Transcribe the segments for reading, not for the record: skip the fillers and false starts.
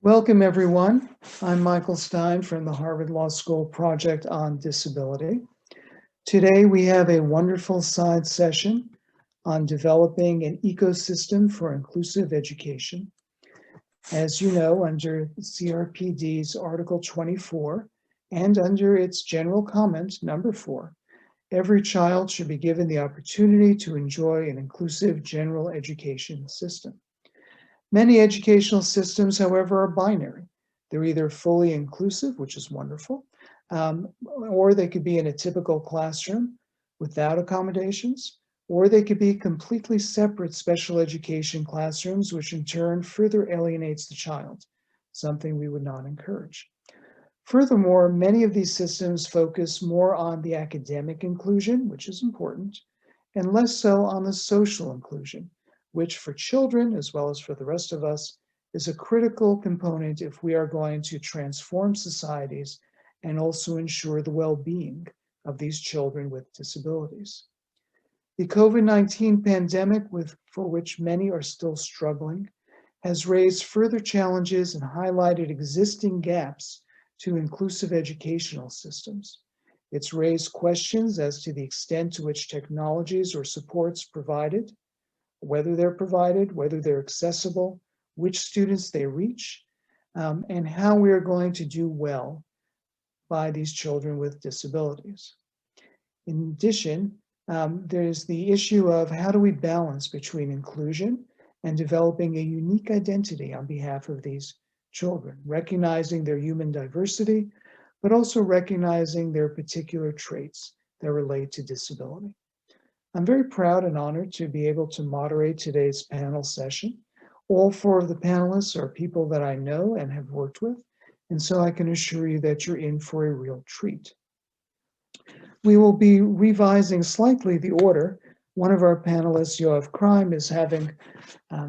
Welcome, everyone. I'm Michael Stein from the Harvard Law School Project on Disability. Today, we have a wonderful side session on developing an ecosystem for inclusive education. As you know, under CRPD's Article 24 and under its general comment, number 4, every child should be given the opportunity to enjoy an inclusive general education system. Many educational systems, however, are binary. They're either fully inclusive, which is wonderful, or they could be in a typical classroom without accommodations, or they could be completely separate special education classrooms, which in turn further alienates the child, something we would not encourage. Furthermore, many of these systems focus more on the academic inclusion, which is important, and less so on the social inclusion, which for children, as well as for the rest of us, is a critical component if we are going to transform societies and also ensure the well-being of these children with disabilities. The COVID-19 pandemic, for which many are still struggling, has raised further challenges and highlighted existing gaps to inclusive educational systems. It's raised questions as to the extent to which technologies or supports provided, whether they're accessible, which students they reach, and how we are going to do well by these children with disabilities. In addition, there's the issue of how do we balance between inclusion and developing a unique identity on behalf of these children, recognizing their human diversity, but also recognizing their particular traits that relate to disability. I'm very proud and honored to be able to moderate today's panel session. All 4 of the panelists are people that I know and have worked with, and so I can assure you that you're in for a real treat. We will be revising slightly the order. One of our panelists, Yoav Crime, is having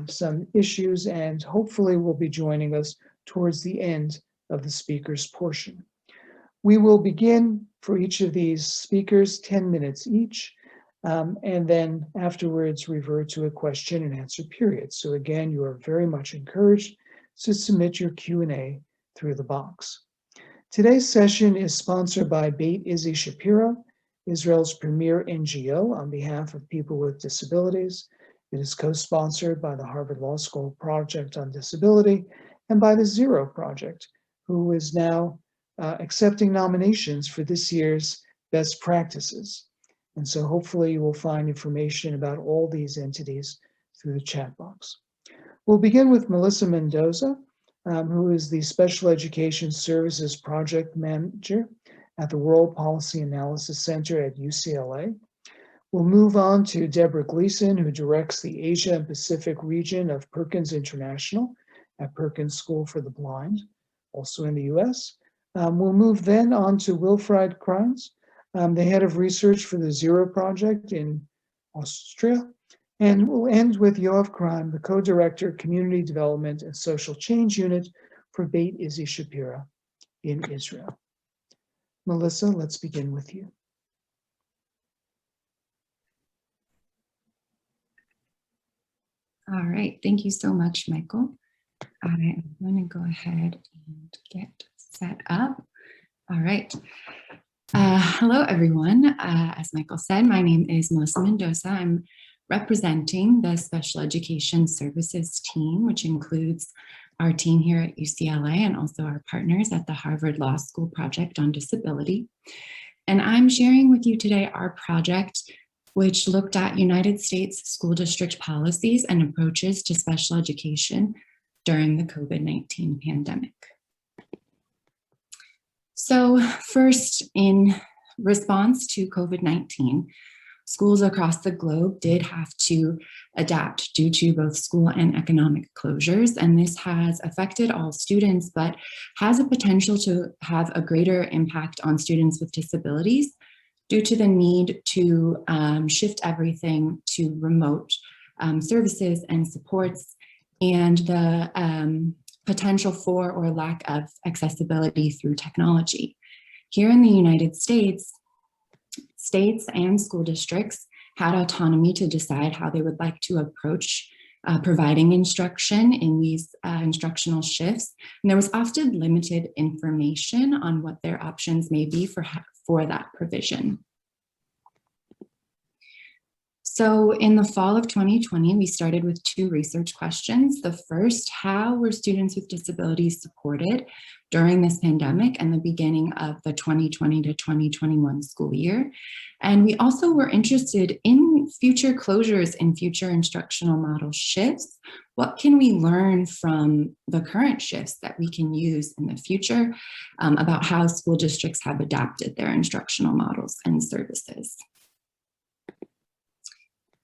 some issues and hopefully will be joining us towards the end of the speaker's portion. We will begin for each of these speakers 10 minutes each, and then afterwards revert to a question and answer period. So again, you are very much encouraged to submit your Q&A through the box. Today's session is sponsored by Beit Izzy Shapiro, Israel's premier NGO on behalf of people with disabilities. It is co-sponsored by the Harvard Law School Project on Disability and by the Zero Project, who is now accepting nominations for this year's best practices. And so hopefully you will find information about all these entities through the chat box. We'll begin with Melissa Mendoza, who is the Special Education Services Project Manager at the World Policy Analysis Center at UCLA. We'll move on to Deborah Gleason, who directs the Asia and Pacific region of Perkins International at Perkins School for the Blind, also in the US. We'll move then on to Wilfried Kreins, the head of research for the Zero Project in Austria. And we'll end with Yoav Crime, the co-director, Community Development and Social Change Unit for Beit Izzy Shapiro in Israel. Melissa, let's begin with you. All right, thank you so much, Michael. I'm going to go ahead and get set up. All right. Hello, everyone. As Michael said, my name is Melissa Mendoza. I'm representing the Special Education Services team, which includes our team here at UCLA and also our partners at the Harvard Law School Project on Disability. And I'm sharing with you today our project, which looked at United States school district policies and approaches to special education during the COVID-19 pandemic. So first, in response to COVID-19, schools across the globe did have to adapt due to both school and economic closures, and this has affected all students, but has a potential to have a greater impact on students with disabilities due to the need to shift everything to remote services and supports, and the potential for or lack of accessibility through technology. Here in the United States, states and school districts had autonomy to decide how they would like to approach providing instruction in these instructional shifts. And there was often limited information on what their options may be for that provision. So in the fall of 2020, we started with 2 research questions. The first, how were students with disabilities supported during this pandemic and the beginning of the 2020 to 2021 school year? And we also were interested in future closures and future instructional model shifts. What can we learn from the current shifts that we can use in the future about how school districts have adapted their instructional models and services?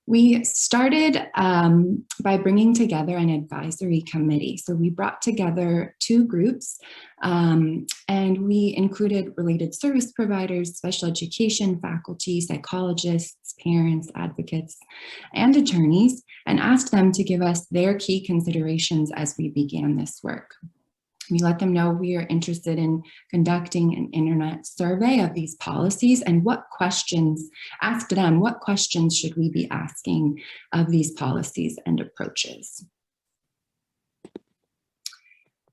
We started by bringing together an advisory committee. So we brought together 2 groups and we included related service providers, special education faculty, psychologists, parents, advocates, and attorneys, and asked them to give us their key considerations as we began this work. We let them know we are interested in conducting an internet survey of these policies and asked them what questions should we be asking of these policies and approaches.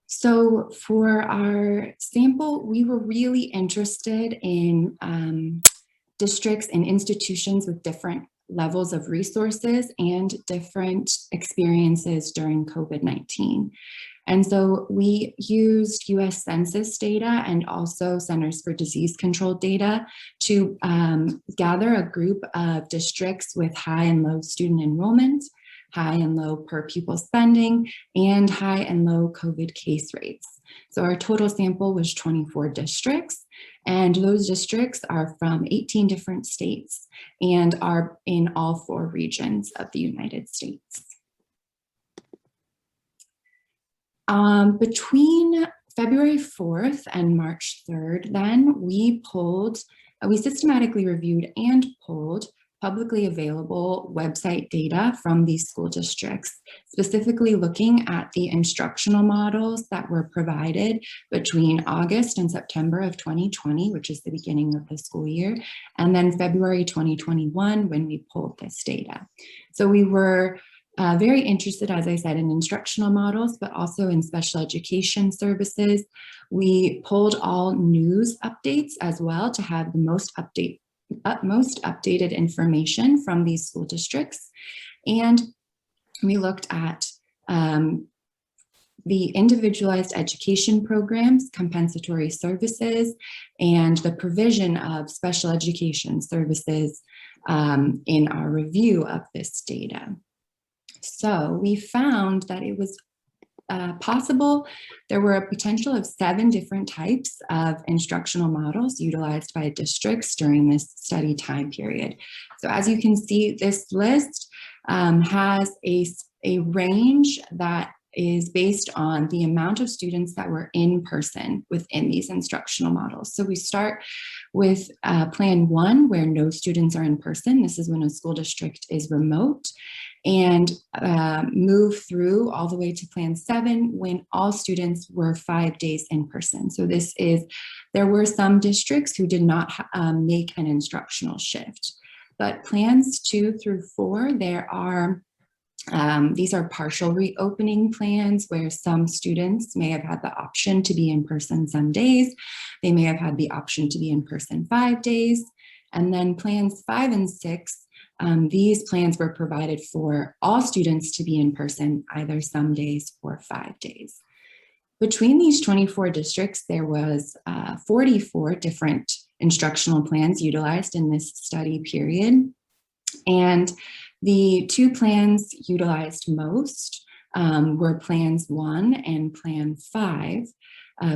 So for our sample, we were really interested in districts and institutions with different levels of resources and different experiences during COVID-19. And so we used US Census data and also Centers for Disease Control data to gather a group of districts with high and low student enrollment, high and low per pupil spending, and high and low COVID case rates. So our total sample was 24 districts, and those districts are from 18 different states and are in all 4 regions of the United States. Between February 4th and March 3rd, then we systematically reviewed and pulled publicly available website data from these school districts, specifically looking at the instructional models that were provided between August and September of 2020, which is the beginning of the school year, and then February 2021 when we pulled this data. So we were very interested, as I said, in instructional models, but also in special education services. We pulled all news updates as well to have the most updated information from these school districts. And we looked at the individualized education programs, compensatory services, and the provision of special education services in our review of this data. So we found that it was possible. There were a potential of 7 different types of instructional models utilized by districts during this study time period. So as you can see, this list has a range that is based on the amount of students that were in person within these instructional models. So we start with Plan 1, where no students are in person. This is when a school district is remote, and move through all the way to Plan 7, when all students were 5 days in person. So there were some districts who did not make an instructional shift. But Plans 2 through 4, these are partial reopening plans where some students may have had the option to be in person some days. They may have had the option to be in person 5 days. And then Plans 5 and 6, these plans were provided for all students to be in person either some days or 5 days. Between these 24 districts, there was 44 different instructional plans utilized in this study period. And the 2 plans utilized most were Plans 1 and Plan 5.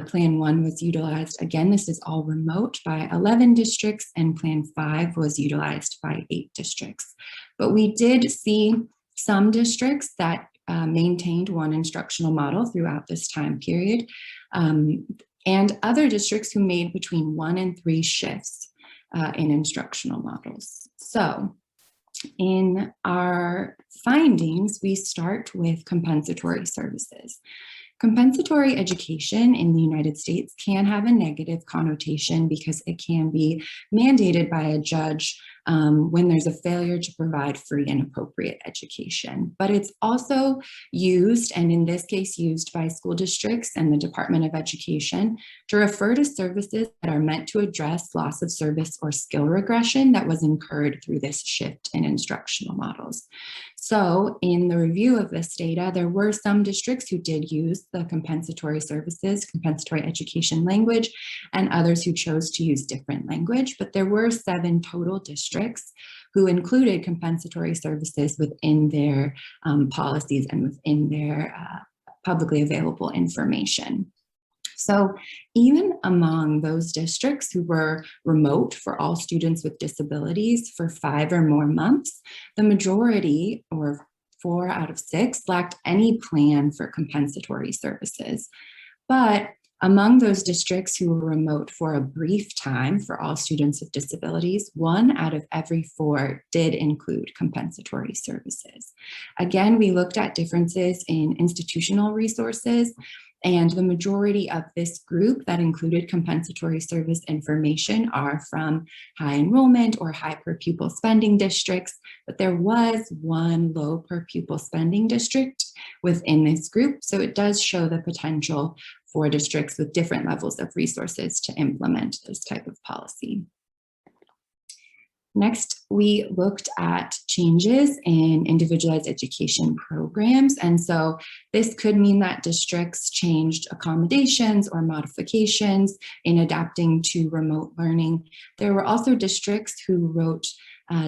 Plan 1 was utilized, again, this is all remote, by 11 districts, and Plan 5 was utilized by 8 districts. But we did see some districts that maintained one instructional model throughout this time period, and other districts who made between 1 and 3 shifts in instructional models. So in our findings, we start with compensatory services. Compensatory education in the United States can have a negative connotation because it can be mandated by a judge when there's a failure to provide free and appropriate education. But it's also used, and in this case used by school districts and the Department of Education, to refer to services that are meant to address loss of service or skill regression that was incurred through this shift in instructional models. So in the review of this data, there were some districts who did use the compensatory services, compensatory education language, and others who chose to use different language, but there were 7 total districts who included compensatory services within their policies and within their publicly available information. So even among those districts who were remote for all students with disabilities for 5 or more months, the majority, or 4 out of 6, lacked any plan for compensatory services. But among those districts who were remote for a brief time for all students with disabilities, 1 out of every 4 did include compensatory services. Again, we looked at differences in institutional resources, and the majority of this group that included compensatory service information are from high enrollment or high per pupil spending districts, but there was 1 low per pupil spending district within this group. So it does show the potential for districts with different levels of resources to implement this type of policy. Next, we looked at changes in individualized education programs. And so this could mean that districts changed accommodations or modifications in adapting to remote learning. There were also districts who wrote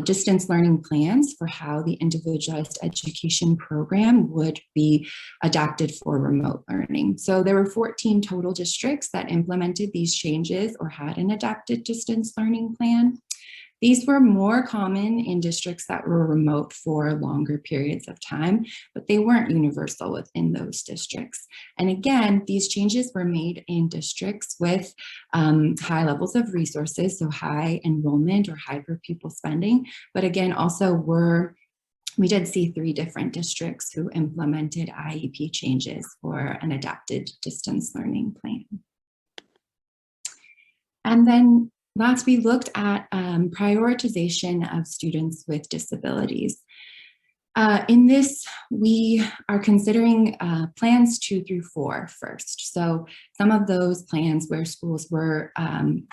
distance learning plans for how the individualized education program would be adapted for remote learning. So there were 14 total districts that implemented these changes or had an adapted distance learning plan. These were more common in districts that were remote for longer periods of time, but they weren't universal within those districts. And again, these changes were made in districts with high levels of resources, so high enrollment or high per pupil spending, but again, also we did see 3 different districts who implemented IEP changes for an adapted distance learning plan. And then last, we looked at prioritization of students with disabilities. In this, we are considering plans 2 through 4 first. So some of those plans where schools were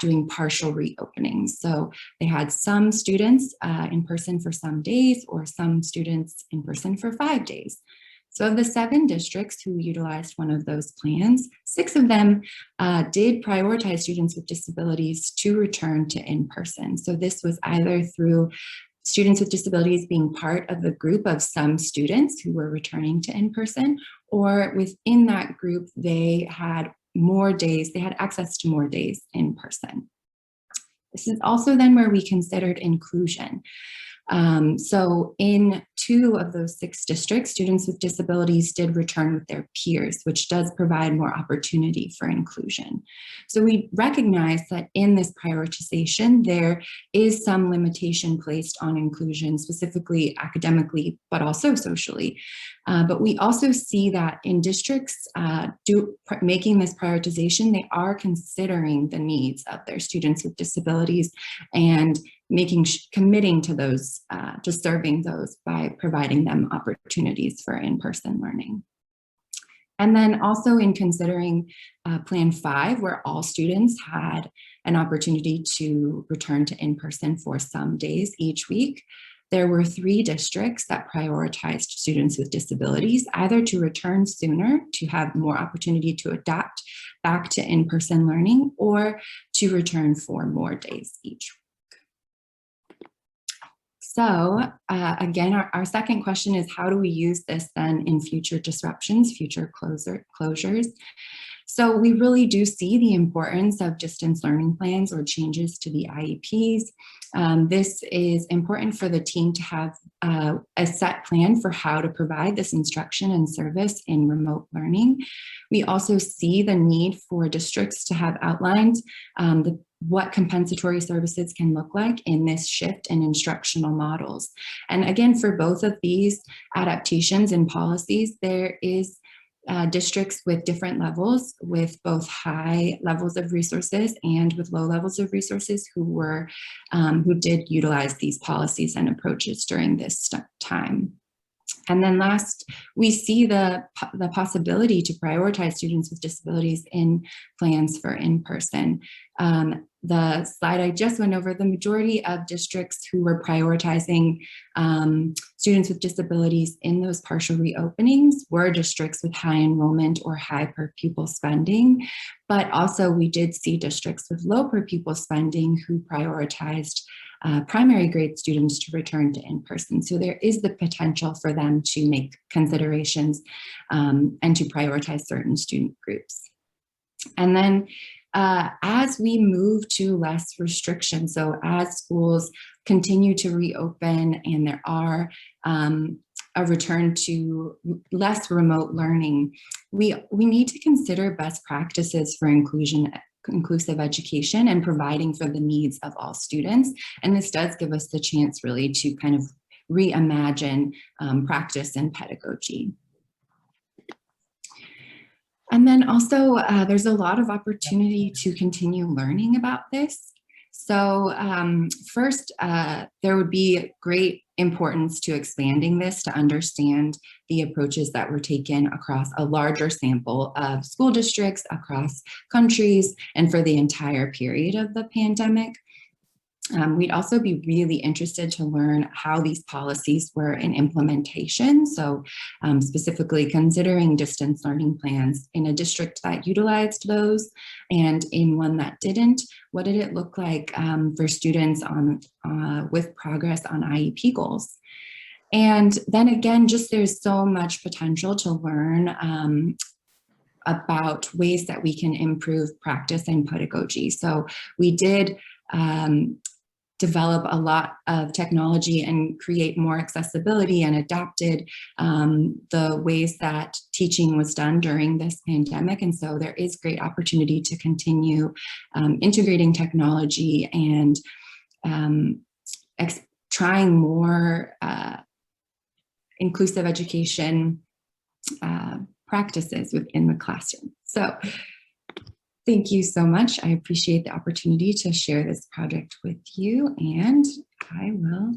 doing partial reopenings. So they had some students in person for some days or some students in person for 5 days. So of the 7 districts who utilized one of those plans, 6 of them did prioritize students with disabilities to return to in-person. So this was either through students with disabilities being part of the group of some students who were returning to in-person, or within that group, they had more days, they had access to more days in person. This is also then where we considered inclusion. So in 2 of those 6 districts, students with disabilities did return with their peers, which does provide more opportunity for inclusion. So we recognize that in this prioritization, there is some limitation placed on inclusion, specifically academically, but also socially. But we also see that in districts making this prioritization, they are considering the needs of their students with disabilities and committing to those, to serving those by providing them opportunities for in-person learning. And then also in considering Plan 5, where all students had an opportunity to return to in-person for some days each week, there were 3 districts that prioritized students with disabilities, either to return sooner, to have more opportunity to adapt back to in-person learning, or to return for more days each week. So again, our second question is, how do we use this then in future disruptions, future closures? So we really do see the importance of distance learning plans or changes to the IEPs. This is important for the team to have a set plan for how to provide this instruction and service in remote learning. We also see the need for districts to have outlined what compensatory services can look like in this shift in instructional models. And again, for both of these adaptations and policies, there is districts with different levels, with both high levels of resources and with low levels of resources who did utilize these policies and approaches during this time. And then last, we see the possibility to prioritize students with disabilities in plans for in-person. The slide I just went over, the majority of districts who were prioritizing students with disabilities in those partial reopenings were districts with high enrollment or high per pupil spending. But also we did see districts with low per pupil spending who prioritized primary grade students to return to in-person. So there is the potential for them to make considerations and to prioritize certain student groups. And then as we move to less restrictions, so as schools continue to reopen and there are a return to less remote learning, we need to consider best practices for inclusive education and providing for the needs of all students. And this does give us the chance really to kind of reimagine practice and pedagogy. And then also there's a lot of opportunity to continue learning about this. So first, there would be great importance to expanding this to understand the approaches that were taken across a larger sample of school districts, across countries, and for the entire period of the pandemic. We'd also be really interested to learn how these policies were in implementation. So specifically considering distance learning plans in a district that utilized those and in one that didn't. What did it look like for students with progress on IEP goals? And then again, just there's so much potential to learn about ways that we can improve practice and pedagogy. So we did develop a lot of technology and create more accessibility and adapted the ways that teaching was done during this pandemic. And so there is great opportunity to continue integrating technology and trying more inclusive education practices within the classroom. So thank you so much. I appreciate the opportunity to share this project with you, and I will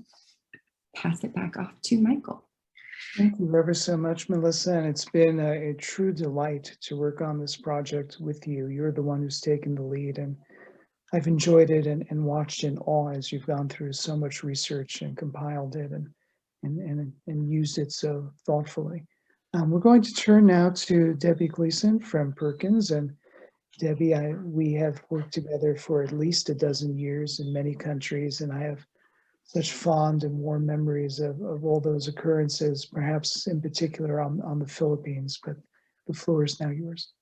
pass it back off to Michael. Thank you ever so much, Melissa, and it's been a true delight to work on this project with you. You're the one who's taken the lead, and I've enjoyed it and watched in awe as you've gone through so much research and compiled it and used it so thoughtfully. We're going to turn now to Debbie Gleason from Perkins. And Debbie, we have worked together for at least a dozen years in many countries, and I have such fond and warm memories of all those occurrences, perhaps in particular on the Philippines, but the floor is now yours.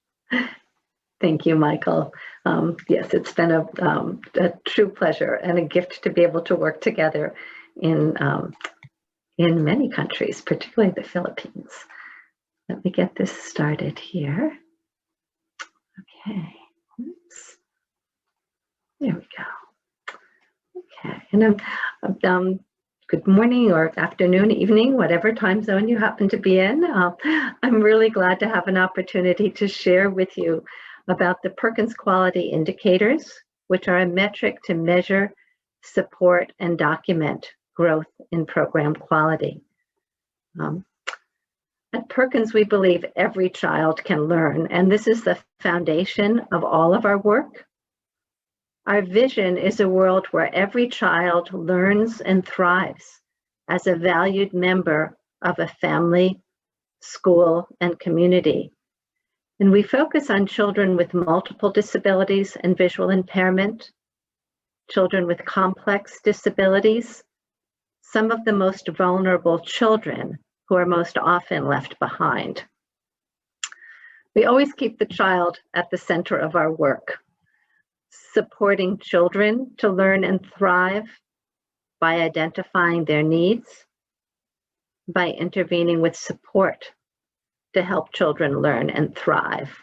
Thank you, Michael. Yes, it's been a true pleasure and a gift to be able to work together in many countries, particularly the Philippines. Let me get this started here. Okay, oops. There we go. Okay, and good morning or afternoon, evening, whatever time zone you happen to be in. I'm really glad to have an opportunity to share with you about the Perkins Quality Indicators, which are a metric to measure, support, and document growth in program quality. At Perkins, we believe every child can learn, and this is the foundation of all of our work. Our vision is a world where every child learns and thrives as a valued member of a family, school, and community. And we focus on children with multiple disabilities and visual impairment, children with complex disabilities, some of the most vulnerable children who are most often left behind. We always keep the child at the center of our work, supporting children to learn and thrive by identifying their needs, by intervening with support to help children learn and thrive.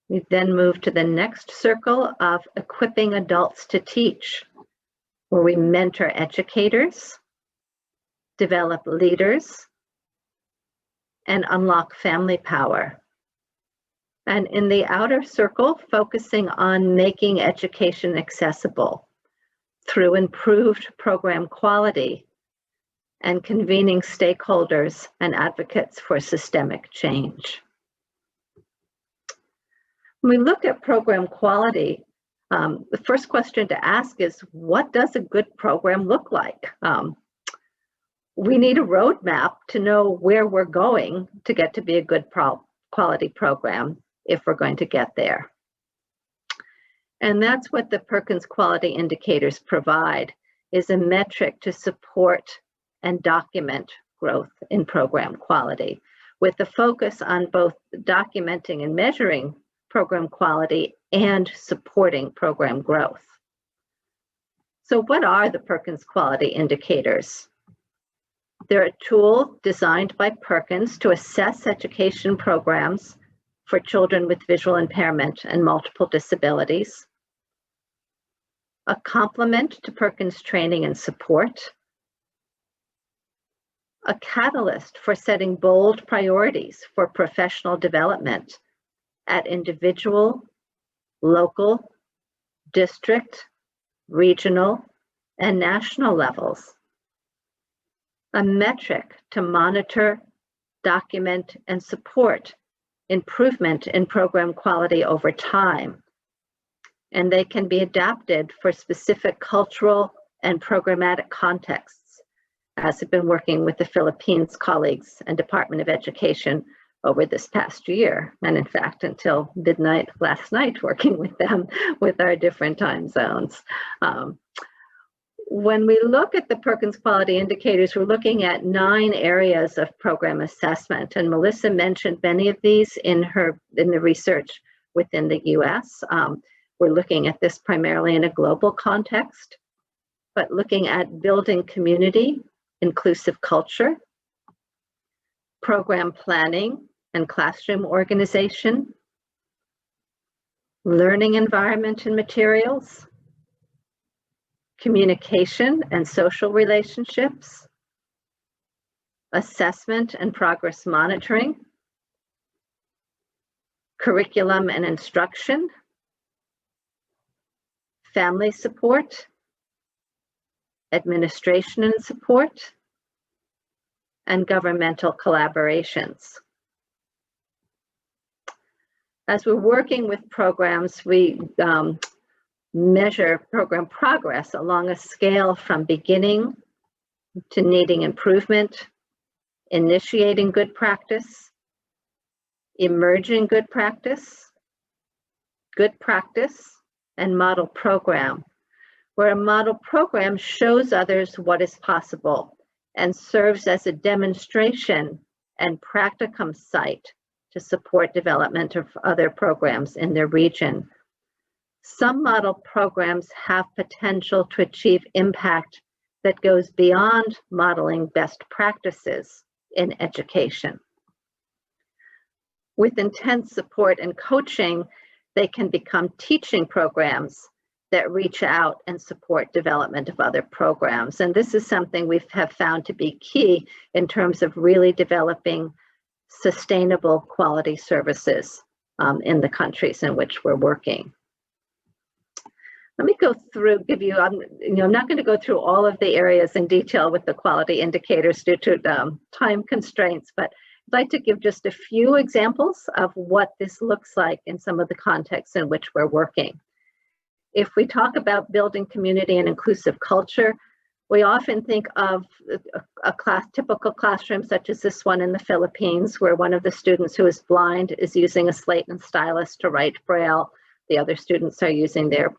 We then move to the next circle of equipping adults to teach, where we mentor educators, develop leaders, and unlock family power. And in the outer circle, focusing on making education accessible through improved program quality and convening stakeholders and advocates for systemic change. When we look at program quality, the first question to ask is, what does a good program look like? We need a roadmap to know where we're going to get to be a good quality program if we're going to get there. And that's what the Perkins quality indicators provide, is a metric to support and document growth in program quality, with the focus on both documenting and measuring program quality and supporting program growth. So what are the Perkins quality indicators? They're a tool designed by Perkins to assess education programs for children with visual impairment and multiple disabilities, a complement to Perkins training and support, a catalyst for setting bold priorities for professional development at individual, local, district, regional, and national levels, a metric to monitor, document, and support improvement in program quality over time. And they can be adapted for specific cultural and programmatic contexts, as I've been working with the Philippines colleagues and Department of Education over this past year, and in fact until midnight last night, working with them with our different time zones. When we look at the Perkins quality indicators, we're looking at 9 areas of program assessment, and Melissa mentioned many of these in the research within the US. We're looking at this primarily in a global context, but looking at building community, inclusive culture, program planning and classroom organization, learning environment and materials, communication and social relationships, assessment and progress monitoring, curriculum and instruction, family support, administration and support, and governmental collaborations. As we're working with programs, we measure program progress along a scale from beginning to needing improvement, initiating good practice, emerging good practice, and model program, where a model program shows others what is possible and serves as a demonstration and practicum site to support development of other programs in their region. Some model programs have potential to achieve impact that goes beyond modeling best practices in education. With intense support and coaching, they can become teaching programs that reach out and support development of other programs. And this is something we have found to be key in terms of really developing sustainable quality services in the countries in which we're working. Let me go through, I'm not going to go through all of the areas in detail with the quality indicators due to time constraints, but I'd like to give just a few examples of what this looks like in some of the contexts in which we're working. If we talk about building community and inclusive culture, we often think of a typical classroom such as this one in the Philippines, where one of the students who is blind is using a slate and stylus to write Braille. The other students are using their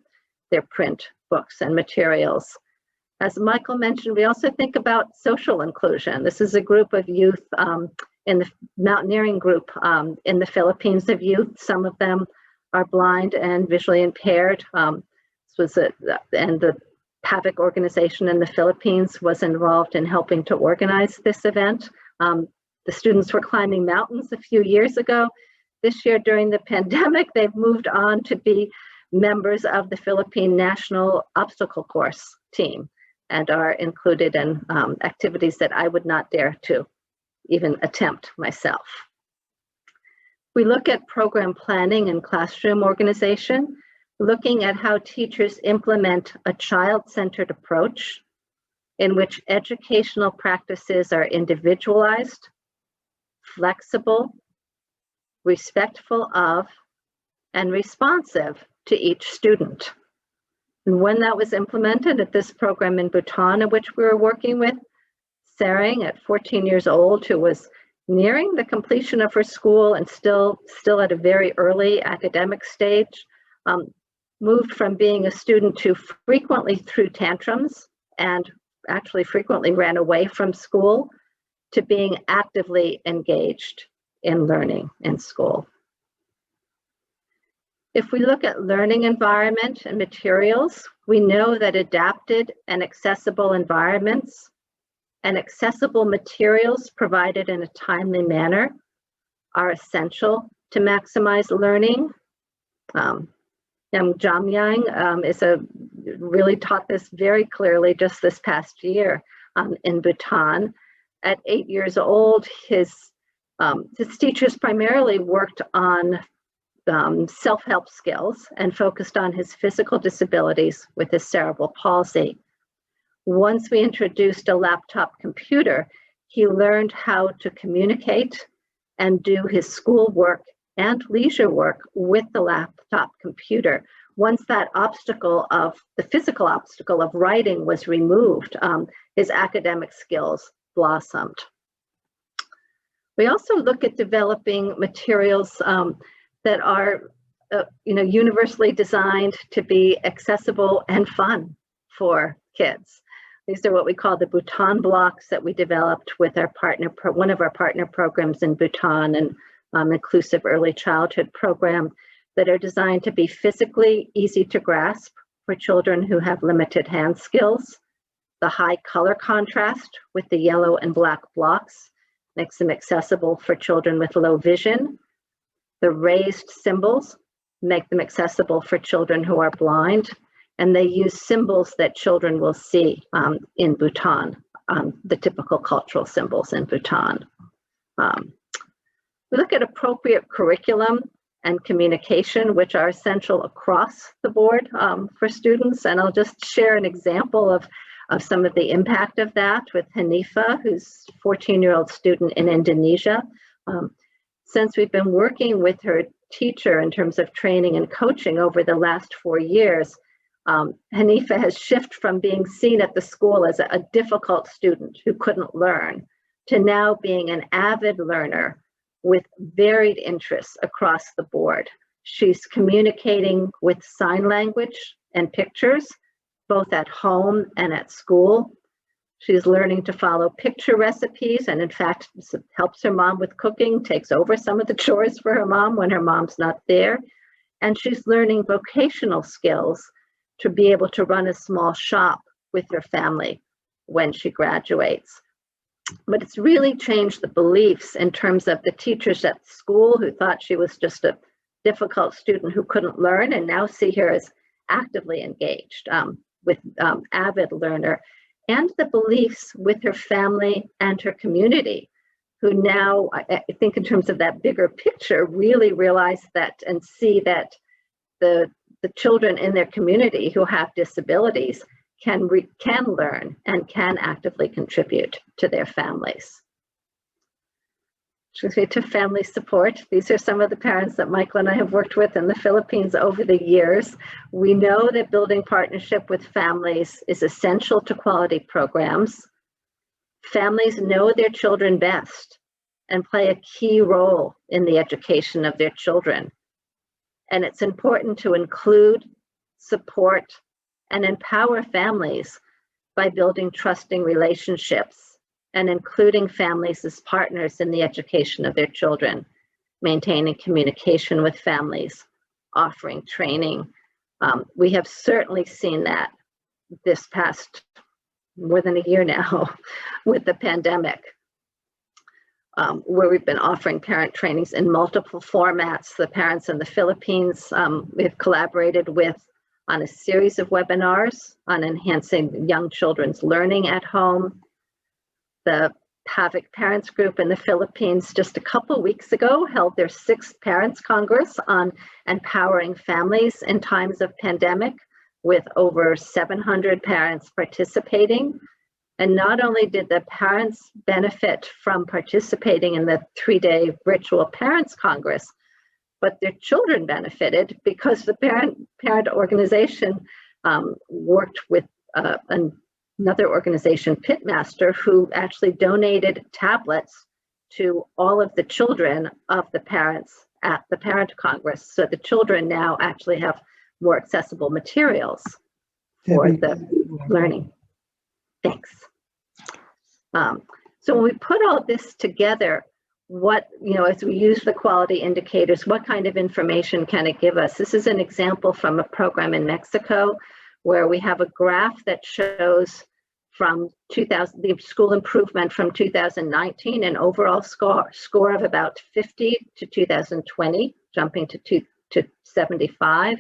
print books and materials. As Michael mentioned, we also think about social inclusion. This is a group of youth in the mountaineering group in the Philippines of youth. Some of them are blind and visually impaired. And the PAVIC organization in the Philippines was involved in helping to organize this event. The students were climbing mountains a few years ago. This year during the pandemic, they've moved on to be members of the Philippine National Obstacle Course team and are included in activities that I would not dare to even attempt myself. We look at program planning and classroom organization, looking at how teachers implement a child-centered approach in which educational practices are individualized, flexible, respectful of, and responsive to each student. And when that was implemented at this program in Bhutan, in which we were working with, Sarang at 14 years old, who was nearing the completion of her school and still at a very early academic stage, moved from being a student who frequently threw tantrums and actually frequently ran away from school to being actively engaged in learning in school. If we look at learning environment and materials, we know that adapted and accessible environments and accessible materials provided in a timely manner are essential to maximize learning. Jamyang really taught this very clearly just this past year in Bhutan. At 8 years old, his teachers primarily worked on self-help skills and focused on his physical disabilities with his cerebral palsy. Once we introduced a laptop computer, he learned how to communicate and do his schoolwork and leisure work with the laptop computer. Once that obstacle of the physical obstacle of writing was removed, his academic skills blossomed. We also look at developing materials that are universally designed to be accessible and fun for kids. These are what we call the Bhutan Blocks that we developed with our partner, one of our partner programs in Bhutan, and inclusive early childhood program, that are designed to be physically easy to grasp for children who have limited hand skills. The high color contrast with the yellow and black blocks makes them accessible for children with low vision. The raised symbols make them accessible for children who are blind, and they use symbols that children will see in Bhutan, the typical cultural symbols in Bhutan. We look at appropriate curriculum and communication, which are essential across the board for students. And I'll just share an example of some of the impact of that with Hanifa, who's a 14-year-old student in Indonesia. Since we've been working with her teacher in terms of training and coaching over the last 4 years, Hanifa has shifted from being seen at the school as a difficult student who couldn't learn to now being an avid learner with varied interests across the board. She's communicating with sign language and pictures, both at home and at school. She's learning to follow picture recipes and in fact helps her mom with cooking, takes over some of the chores for her mom when her mom's not there. And she's learning vocational skills to be able to run a small shop with her family when she graduates. But it's really changed the beliefs in terms of the teachers at school who thought she was just a difficult student who couldn't learn, and now see her as actively engaged with avid learner, and the beliefs with her family and her community, who now, I think in terms of that bigger picture, really realize that and see that the children in their community who have disabilities can learn and can actively contribute to their families. To family support. These are some of the parents that Michael and I have worked with in the Philippines over the years. We know that building partnership with families is essential to quality programs. Families know their children best and play a key role in the education of their children. And it's important to include, support, and empower families by building trusting relationships and including families as partners in the education of their children, maintaining communication with families, offering training. We have certainly seen that this past more than a year now with the pandemic, where we've been offering parent trainings in multiple formats. The parents in the Philippines, we've collaborated with on a series of webinars on enhancing young children's learning at home. The Havoc Parents Group in the Philippines just a couple weeks ago held their 6th Parents Congress on empowering families in times of pandemic, with over 700 parents participating. And not only did the parents benefit from participating in the 3-day virtual Parents Congress, but their children benefited because the parent organization worked with another organization, Pitmaster, who actually donated tablets to all of the children of the parents at the Parent Congress. So the children now actually have more accessible materials for the learning. Thanks. So when we put all this together, as we use the quality indicators, what kind of information can it give us? This is an example from a program in Mexico where we have a graph that shows from the school improvement from 2019, an overall score of about 50 to 2020, jumping to 75.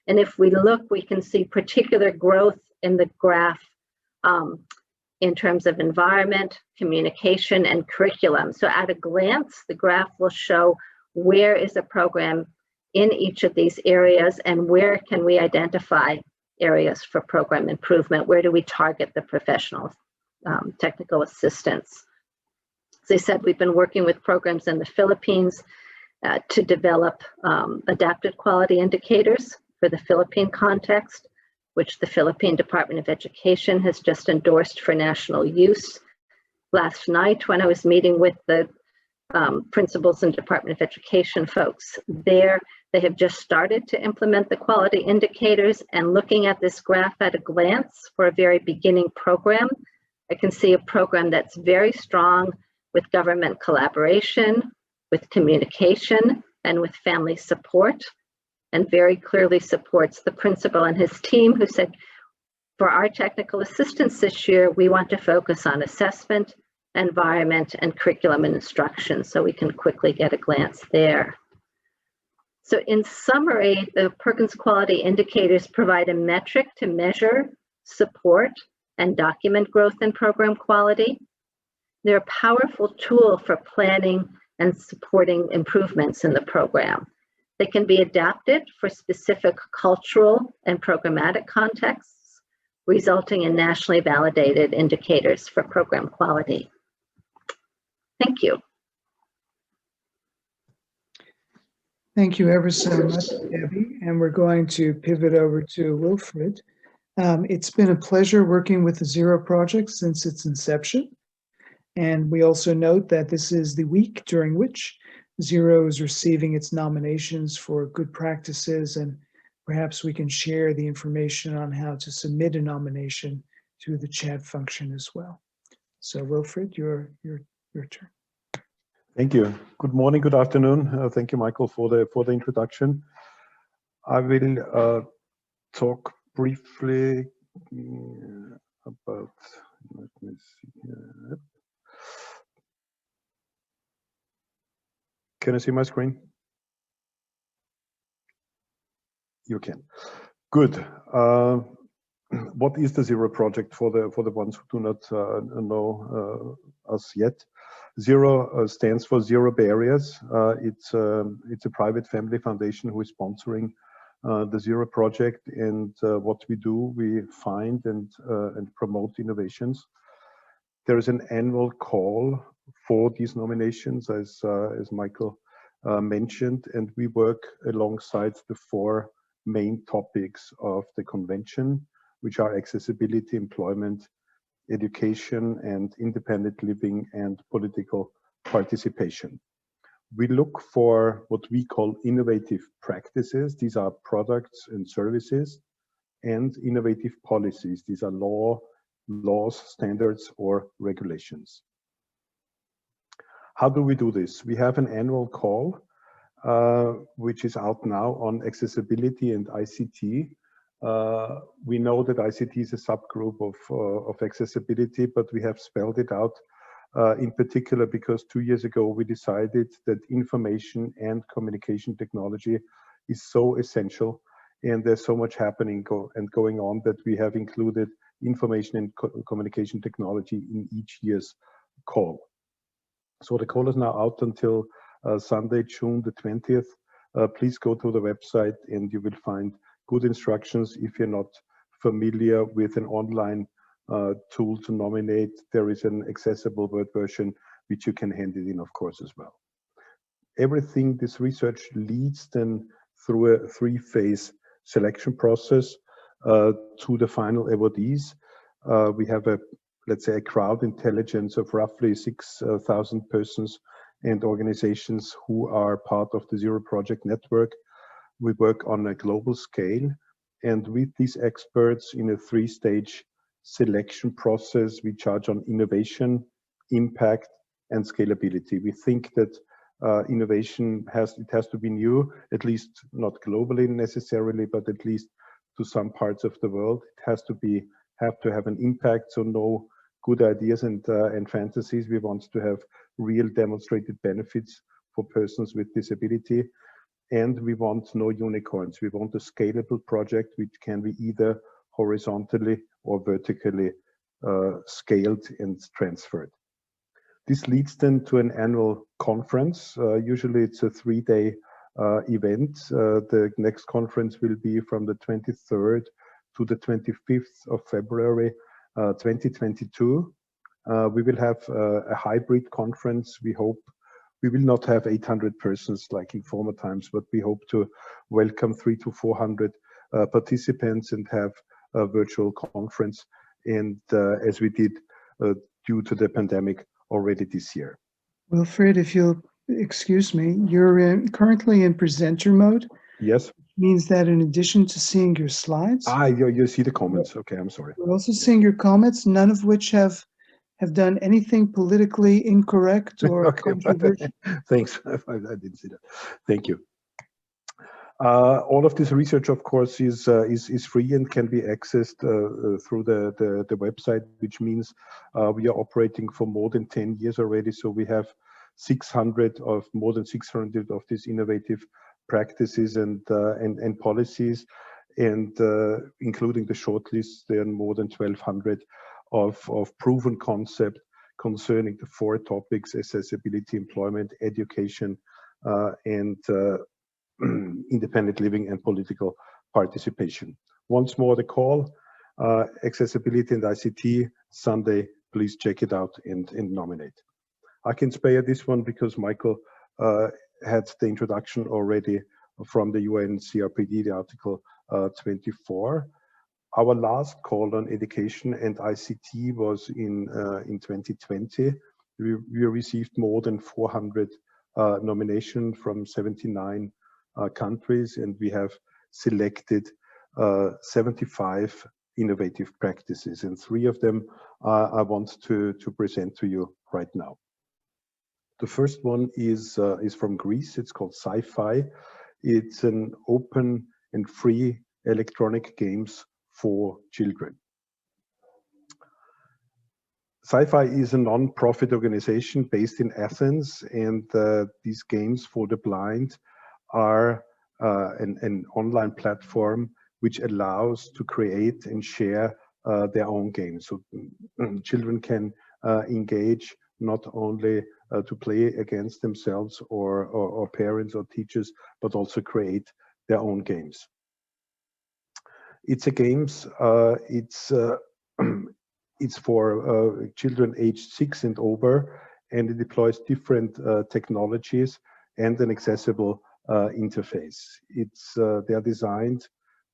And if we look, we can see particular growth in the graph in terms of environment, communication, and curriculum. So at a glance, the graph will show where is a program in each of these areas and where can we identify areas for program improvement, where do we target the professional technical assistance. As I said, we've been working with programs in the Philippines to develop adapted quality indicators for the Philippine context, which the Philippine Department of Education has just endorsed for national use. Last night, when I was meeting with the principals and Department of Education folks there, they have just started to implement the quality indicators, and looking at this graph at a glance for a very beginning program, I can see a program that's very strong with government collaboration, with communication, and with family support, and very clearly supports the principal and his team, who said, for our technical assistance this year, we want to focus on assessment, environment, and curriculum and instruction, so we can quickly get a glance there. So in summary, the Perkins quality indicators provide a metric to measure, support, and document growth in program quality. They're a powerful tool for planning and supporting improvements in the program. They can be adapted for specific cultural and programmatic contexts, resulting in nationally validated indicators for program quality. Thank you. Thank you ever so much, Debbie. And we're going to pivot over to Wilfred. It's been a pleasure working with the Zero project since its inception. And we also note that this is the week during which Zero is receiving its nominations for good practices, and perhaps we can share the information on how to submit a nomination through the chat function as well. So Wilfred, your turn. Thank you. Good morning, good afternoon. Thank you, Michael, for the introduction. I will talk briefly about, let me see here. Can you see my screen? You can. Good. What is the Zero project for the ones who do not know us yet? Zero stands for Zero Barriers. It's a private family foundation who is sponsoring the Zero project, and what we do, we find and promote innovations. There is an annual call for these nominations, as Michael mentioned, and we work alongside the 4 main topics of the convention, which are accessibility, employment, education, and independent living and political participation. We look for what we call innovative practices. These are products and services, and innovative policies. These are laws, standards, or regulations. How do we do this? We have an annual call, which is out now on accessibility and ICT. We know that ICT is a subgroup of accessibility, but we have spelled it out in particular because 2 years ago we decided that information and communication technology is so essential, and there's so much happening and going on that we have included information and communication technology in each year's call. So the call is now out until Sunday, June the 20th. Please go to the website and you will find good instructions. If you're not familiar with an online tool to nominate, there is an accessible Word version which you can hand it in, of course, as well. Everything, this research leads then through a three-phase selection process to the final awardees. We have let's say, a crowd intelligence of roughly 6,000 persons and organizations who are part of the Zero Project Network. We work on a global scale, and with these experts in a three-stage selection process, we charge on innovation, impact, and scalability. We think that innovation has to be new, at least not globally necessarily, but at least to some parts of the world. It has to have an impact, so no good ideas and fantasies. We want to have real demonstrated benefits for persons with disability. And we want no unicorns. We want a scalable project which can be either horizontally or vertically scaled and transferred. This leads then to an annual conference. Usually it's a 3-day event. The next conference will be from the 23rd to the 25th of February 2022. We will have a hybrid conference. We hope we will not have 800 persons like in former times, but we hope to welcome 300 to 400 participants and have a virtual conference, and as we did due to the pandemic already this year. Wilfried, if you'll excuse me, you're currently in presenter mode. Yes. Means that in addition to seeing your slides, you see the comments. Okay, I'm sorry. we're also seeing your comments, none of which have done anything politically incorrect or controversial. Thanks. I didn't see that. Thank you. All of this research, of course, is free and can be accessed through the website, which means we are operating for more than 10 years already. So we have more than 600 of these innovative practices and policies, and including the shortlist, there are more than 1,200 of proven concept concerning the 4 topics: accessibility, employment, education, and independent living and political participation. Once more, the call, accessibility and ICT, Sunday, please check it out and nominate. I can spare this one because Michael had the introduction already from the UN CRPD, the Article 24. Our last call on education and ICT was in 2020. We received more than 400 nominations from 79 countries, and we have selected 75 innovative practices, and 3 of them I want to present to you right now. The first one is from Greece. It's called Sci-Fi. It's an open and free electronic games for children. Sci-Fi is a non-profit organization based in Athens, and these games for the blind are an online platform which allows to create and share their own games. So children can engage not only to play against themselves or parents or teachers, but also create their own games. It's a games, it's for children aged 6 and over, and it deploys different technologies and an accessible interface. They are designed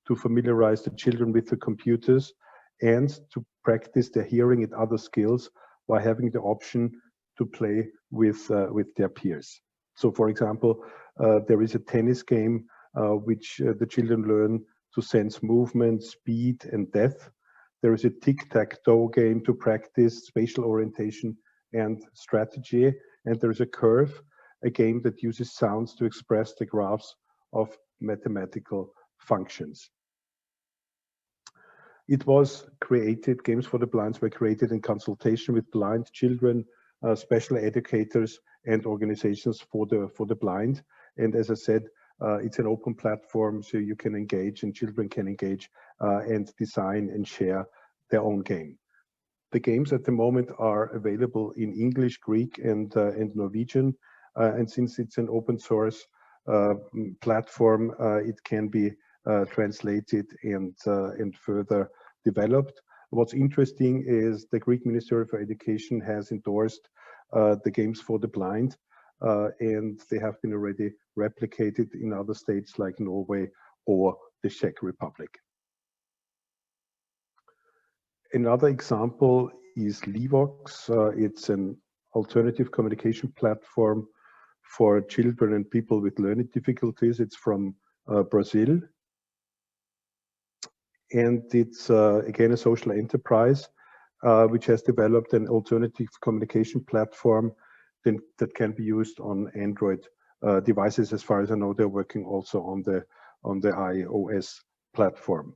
to familiarize the children with the computers and to practice their hearing and other skills while having the option to play with their peers. So, for example, there is a tennis game which the children learn to sense movement, speed, and depth. There is a tic-tac-toe game to practice spatial orientation and strategy. And there is a Curve, a game that uses sounds to express the graphs of mathematical functions. It was created, Games for the Blinds were created in consultation with blind children, special educators, and organizations for the blind. And as I said, it's an open platform, so you can engage and children can engage and design and share their own game. The games at the moment are available in English, Greek, and Norwegian. And since it's an open source platform, it can be translated and further developed. What's interesting is the Greek Ministry for Education has endorsed the games for the blind, and they have been already replicated in other states like Norway or the Czech Republic. Another example is Levox. It's an alternative communication platform for children and people with learning difficulties. It's from Brazil. And it's, again, a social enterprise which has developed an alternative communication platform that can be used on Android devices. As far as I know, they're working also on the iOS platform.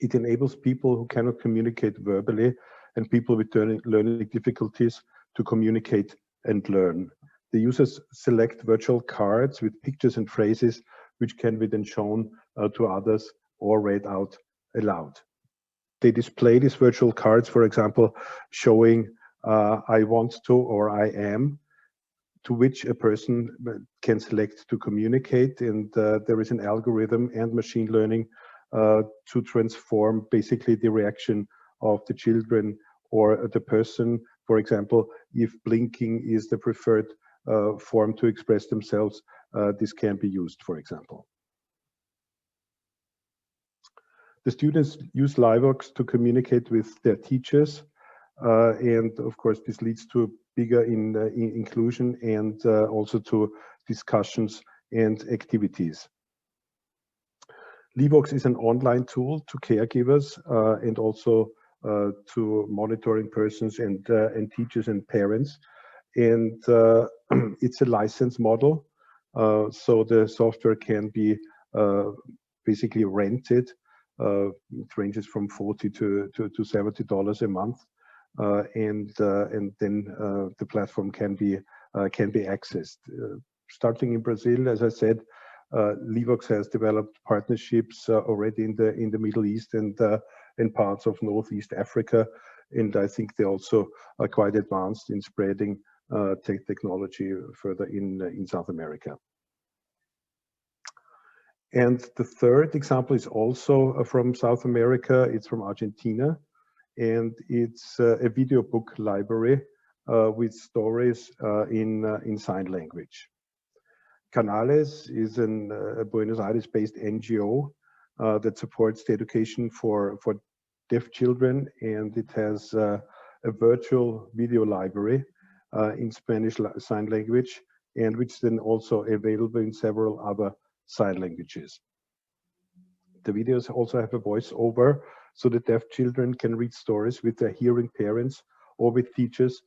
It enables people who cannot communicate verbally and people with learning difficulties to communicate and learn. The users select virtual cards with pictures and phrases which can be then shown to others or read out aloud. They display these virtual cards, for example, showing I want to or I am, to which a person can select to communicate. And there is an algorithm and machine learning to transform basically the reaction of the children or the person. For example, if blinking is the preferred form to express themselves, this can be used, for example. The students use Livox to communicate with their teachers, and of course this leads to bigger inclusion and also to discussions and activities. Livox is an online tool to caregivers and also to monitoring persons and teachers and parents, and it's a license model, so the software can be basically rented. It ranges from $40 to $70 a month, and then the platform can be accessed. Starting in Brazil, as I said, Livox has developed partnerships already in the Middle East and parts of Northeast Africa, and I think they also are quite advanced in spreading technology further in South America. And the third example is also from South America. It's from Argentina, and it's a video book library with stories in sign language. Canales is a Buenos Aires-based NGO that supports the education for deaf children, and it has a virtual video library in Spanish sign language, and which is then also available in several other sign languages. The videos also have a voiceover, so the deaf children can read stories with their hearing parents or with teachers,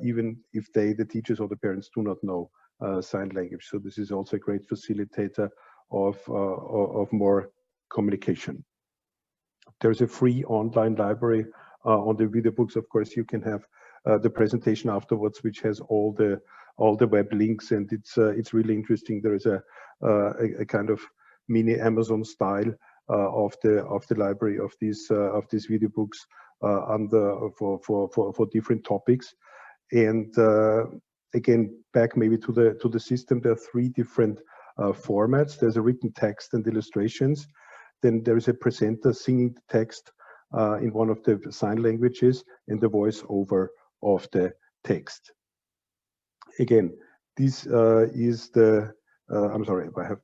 even if the teachers or the parents do not know sign language. So this is also a great facilitator of more communication. There's a free online library on the video books. Of course, you can have the presentation afterwards, which has all the web links, and it's really interesting. There is a kind of mini Amazon style of the library of these video books for different topics. And again, back maybe to the system, there are three different formats. There's a written text and illustrations. Then there is a presenter singing the text in one of the sign languages and the voice over of the text. Again, this is the I'm sorry, I have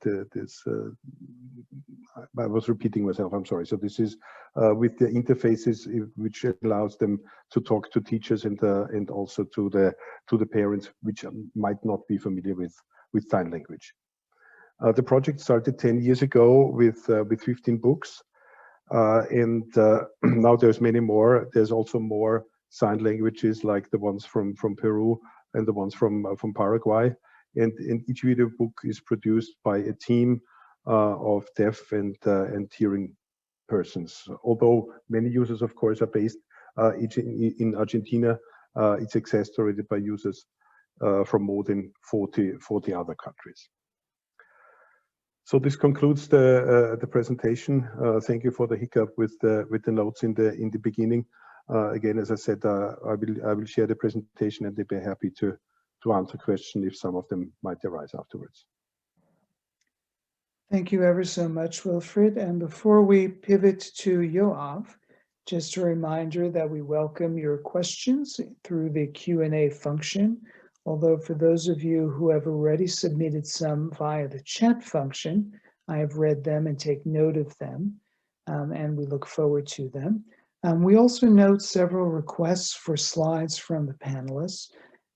I was repeating myself, I'm sorry. So this is with the interfaces which allows them to talk to teachers and also to the parents which might not be familiar with sign language. The project started 10 years ago with 15 books, and now there's many more. There's also more sign languages like the ones from Peru and the ones from Paraguay. And each video book is produced by a team of deaf and hearing persons. Although many users, of course, are based in Argentina, it's accessed already by users from more than 40 other countries. So this concludes the presentation. Thank you for the hiccup with the notes in the beginning. Again, as I said, I will share the presentation and they'll be happy to answer questions if some of them might arise afterwards. Thank you ever so much, Wilfried. And before we pivot to Yoav, just a reminder that we welcome your questions through the Q&A function. Although for those of you who have already submitted some via the chat function, I have read them and take note of them, and we look forward to them. We also note several requests for slides from the panelists,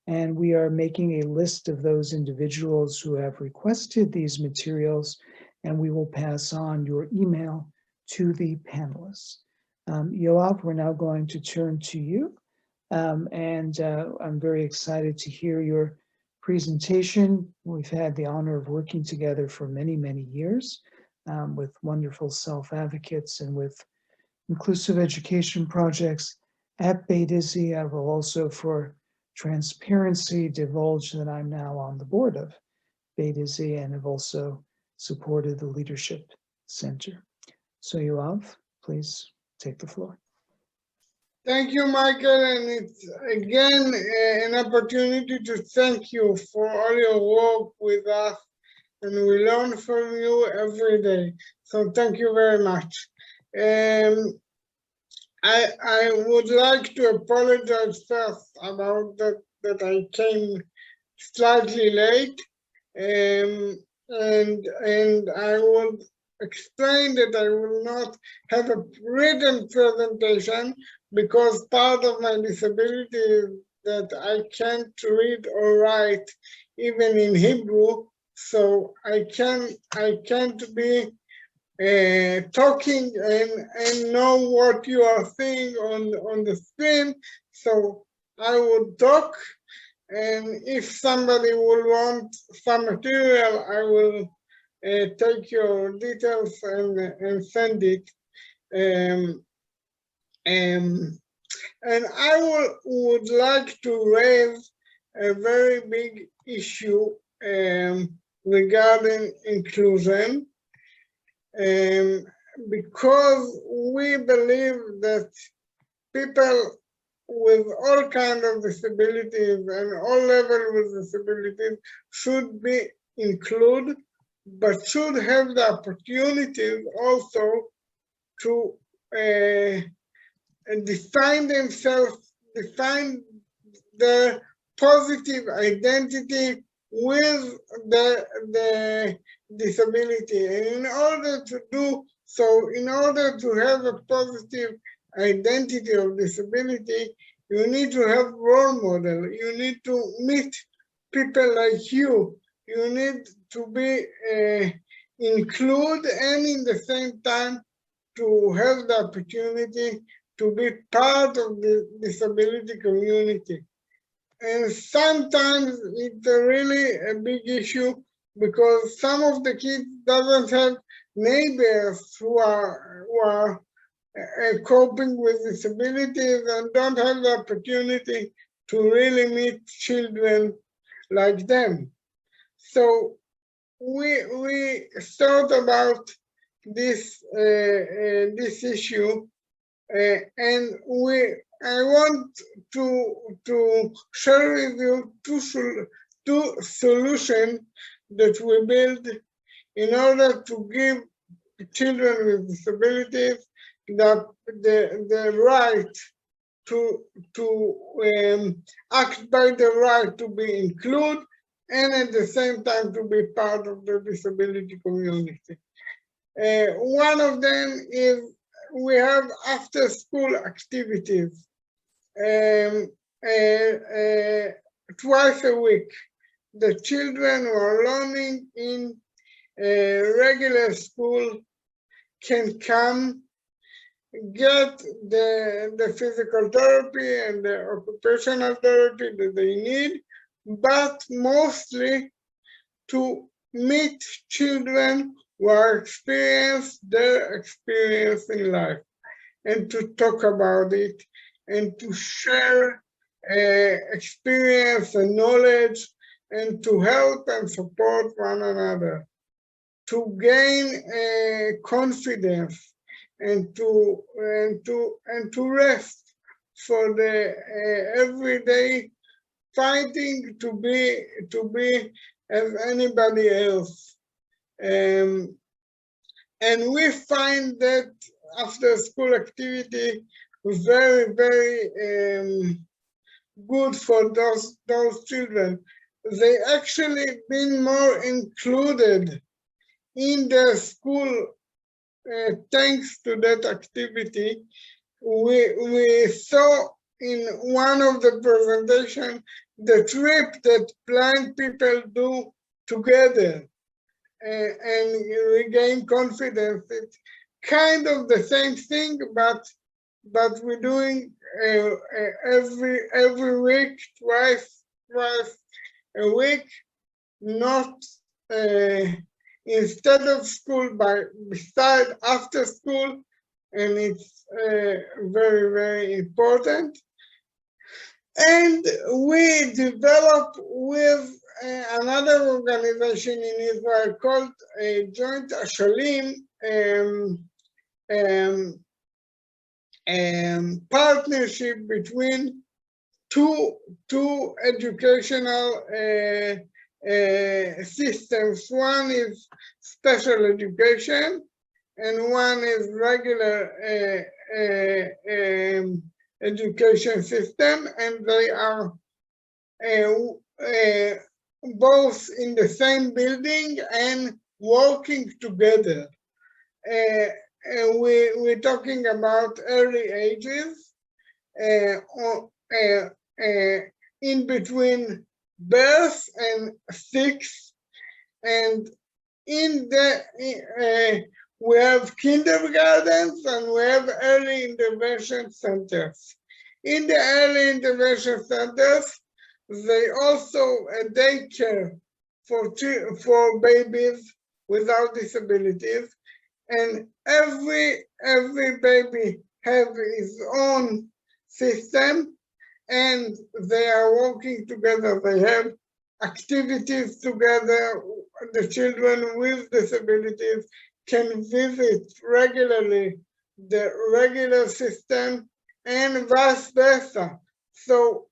and we are making a list of those individuals who have requested these materials, and we will pass on your email to the panelists. Yoav, we're now going to turn to you, and I'm very excited to hear your presentation. We've had the honor of working together for many, many years with wonderful self-advocates and with inclusive education projects at Beit Izzy. I will also, for transparency, divulge that I'm now on the board of Beit Izzy and have also supported the Leadership Center. So Yoav, please take the floor. Thank you, Michael, and it's again an opportunity to thank you for all your work with us, and we learn from you every day. So thank you very much. I would like to apologize first about that I came slightly late, and I would explain that I will not have a written presentation because part of my disability is that I can't read or write even in Hebrew, so I can't be talking and know what you are seeing on the screen. So I would talk, and if somebody will want some material, I will take your details and send it. And I would like to raise a very big issue regarding inclusion, because we believe that people with all kinds of disabilities and all levels of disabilities should be included, but should have the opportunities also to define themselves, define their positive identity with the disability. And in order to do so, in order to have a positive identity of disability, you need to have role model. You need to meet people like you. You need to be included, and in the same time to have the opportunity to be part of the disability community. And sometimes it's really a big issue because some of the kids doesn't have neighbors who are coping with disabilities and don't have the opportunity to really meet children like them. So we thought about this issue, and I want to share with you two solutions that we build in order to give children with disabilities the right to act by the right to be included, and at the same time to be part of the disability community. One of them is we have after school activities twice a week. The children who are learning in regular school can come, get the physical therapy and the occupational therapy that they need, but mostly to meet children who are their experience in life, and to talk about it, and to share experience and knowledge, and to help and support one another, to gain confidence, and to rest for the everyday fighting to be as anybody else. And we find that after school activity very, very good for those children. They actually been more included in the school thanks to that activity. We saw in one of the presentations the trip that blind people do together and regain confidence. It's kind of the same thing, but we're doing every week, twice a week, not instead of school, beside after school, and it's very, very important. And we developed with another organization in Israel called Joint Ashalim, partnership between two educational systems. One is special education, and one is regular education system, and they are both in the same building and working together. We're talking about early ages, in between birth and 6, and in the we have kindergartens and we have early intervention centers. In the early intervention centers, they also a daycare for babies without disabilities, and every baby have his own system, and they are working together. They have activities together. The children with disabilities can visit regularly the regular system and vice versa. So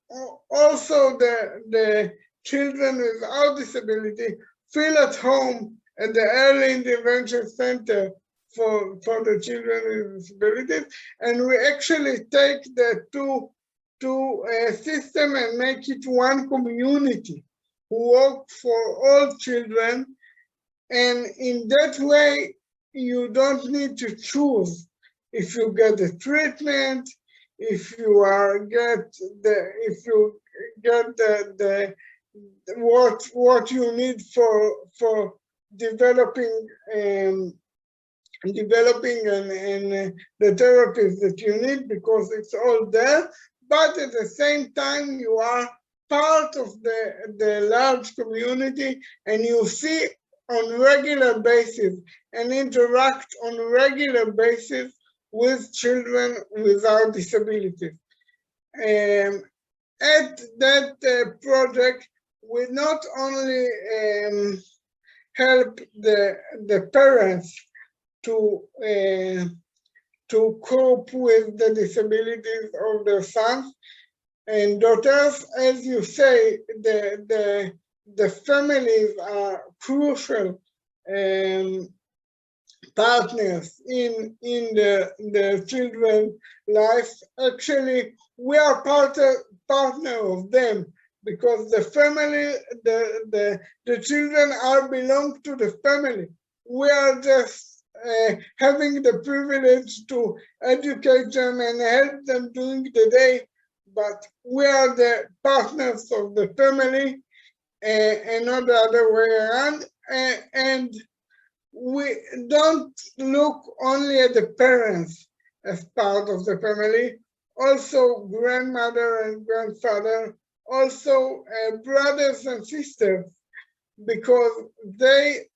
also the children without disability feel at home at the early intervention center for the children with disabilities, and we actually take the two system and make it one community who work for all children. And in that way, you don't need to choose if you get the treatment, if you get the what you need for developing and the therapies that you need, because it's all there. But at the same time, you are part of the large community, and you see on regular basis and interact on regular basis with children without disabilities. At that project, we not only help the parents to cope with the disabilities of their sons and daughters. As you say, the families are crucial partners in the children's life. Actually, we are partner of them, because the family, the children are belong to the family. We are just having the privilege to educate them and help them during the day, but we are the partners of the family and not the other way around. And we don't look only at the parents as part of the family, also grandmother and grandfather, also brothers and sisters, because they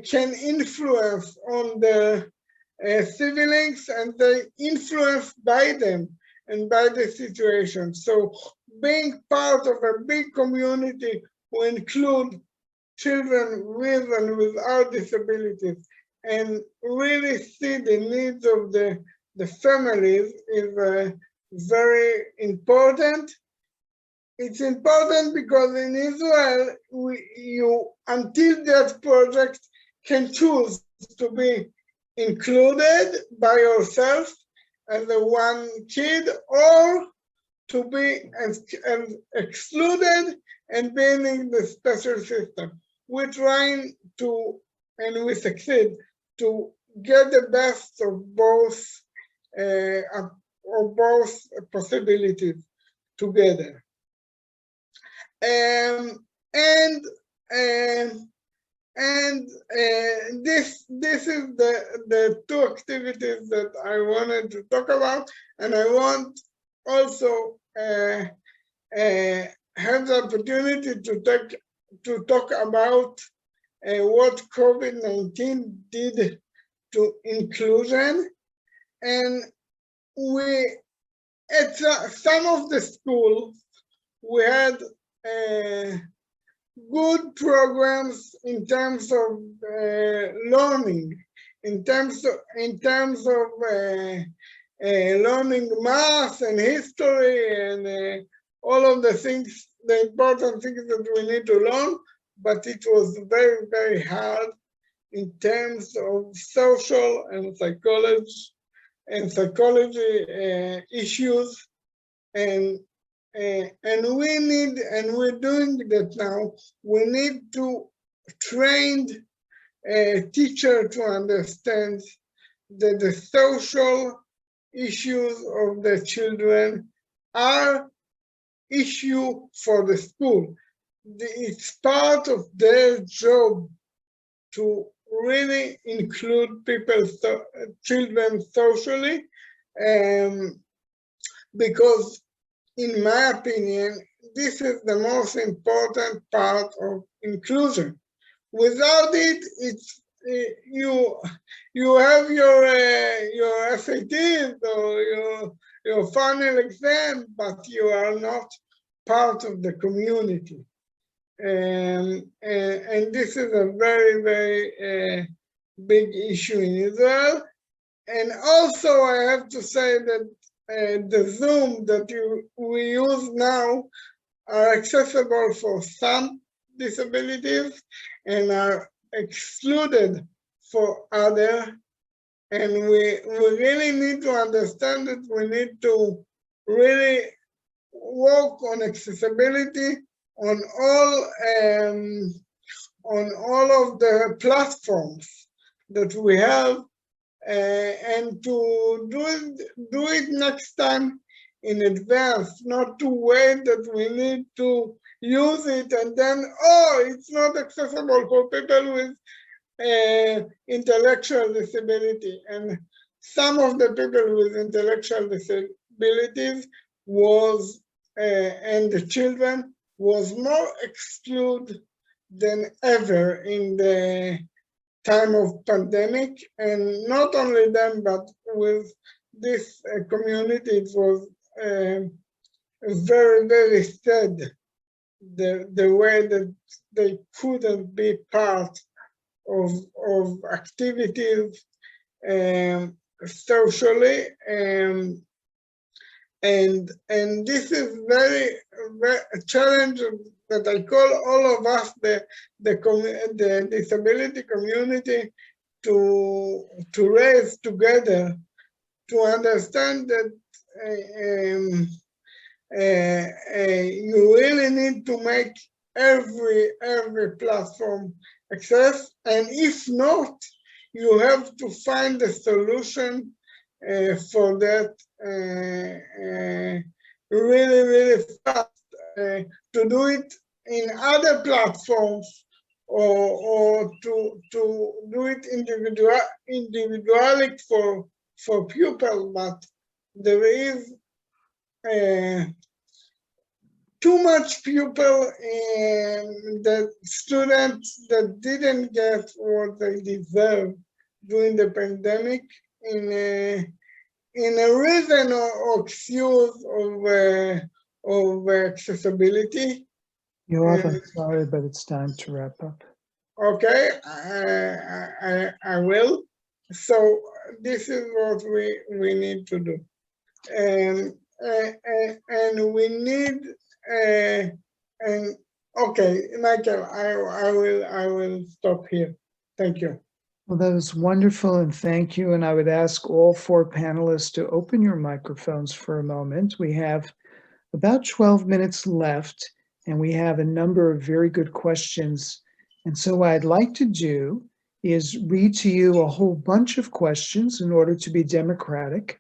can influence on the siblings, and they influence by them and by the situation. So being part of a big community who include children with and without disabilities, and really see the needs of the the families is very important. It's important because in Israel, until that project can choose to be included by yourself as a one kid, or to be excluded and being in the special system. We're trying to, and we succeed, to get the best of both possibilities together. This is the two activities that I wanted to talk about, and I want also have the opportunity to talk about what COVID-19 did to inclusion. And we, at some of the schools, we had good programs in terms of learning, in terms of learning math and history and all of the things, the important things that we need to learn, but it was very, very hard in terms of social and psychology issues, and we need, and we're doing that now, we need to train a teacher to understand that the social issues of the children are issue for the school. It's part of their job to really include children socially, because in my opinion, this is the most important part of inclusion. Without it, it's you have your SATs or your final exam, but you are not part of the community. And this is a very, very big issue in Israel. And also I have to say that the Zoom that we use now are accessible for some disabilities and are excluded for others. And we really need to understand that we need to really work on accessibility on all of the platforms that we have, and to do it next time in advance, not to wait that we need to use it and then, oh, it's not accessible for people with intellectual disability. And some of the people with intellectual disabilities was, and the children, was more excluded than ever in the time of pandemic. And not only them, but with this community, it was very, very sad, the way that they couldn't be part of activities socially, and this is very, very challenging that I call all of us, the disability community, to raise together, to understand that you really need to make every platform access, and if not, you have to find a solution for that really, really fast, to do it in other platforms, or to do it individually for pupils, but there is too much pupil and the students that didn't get what they deserve during the pandemic in a reason or excuse of accessibility. I'm sorry, but it's time to wrap up. Okay, I will. So we need to do. And we need and okay, Michael, I will stop here. Thank you. Well, that was wonderful, and thank you. And I would ask all four panelists to open your microphones for a moment. We have about 12 minutes left, and we have a number of very good questions. And so what I'd like to do is read to you a whole bunch of questions in order to be democratic,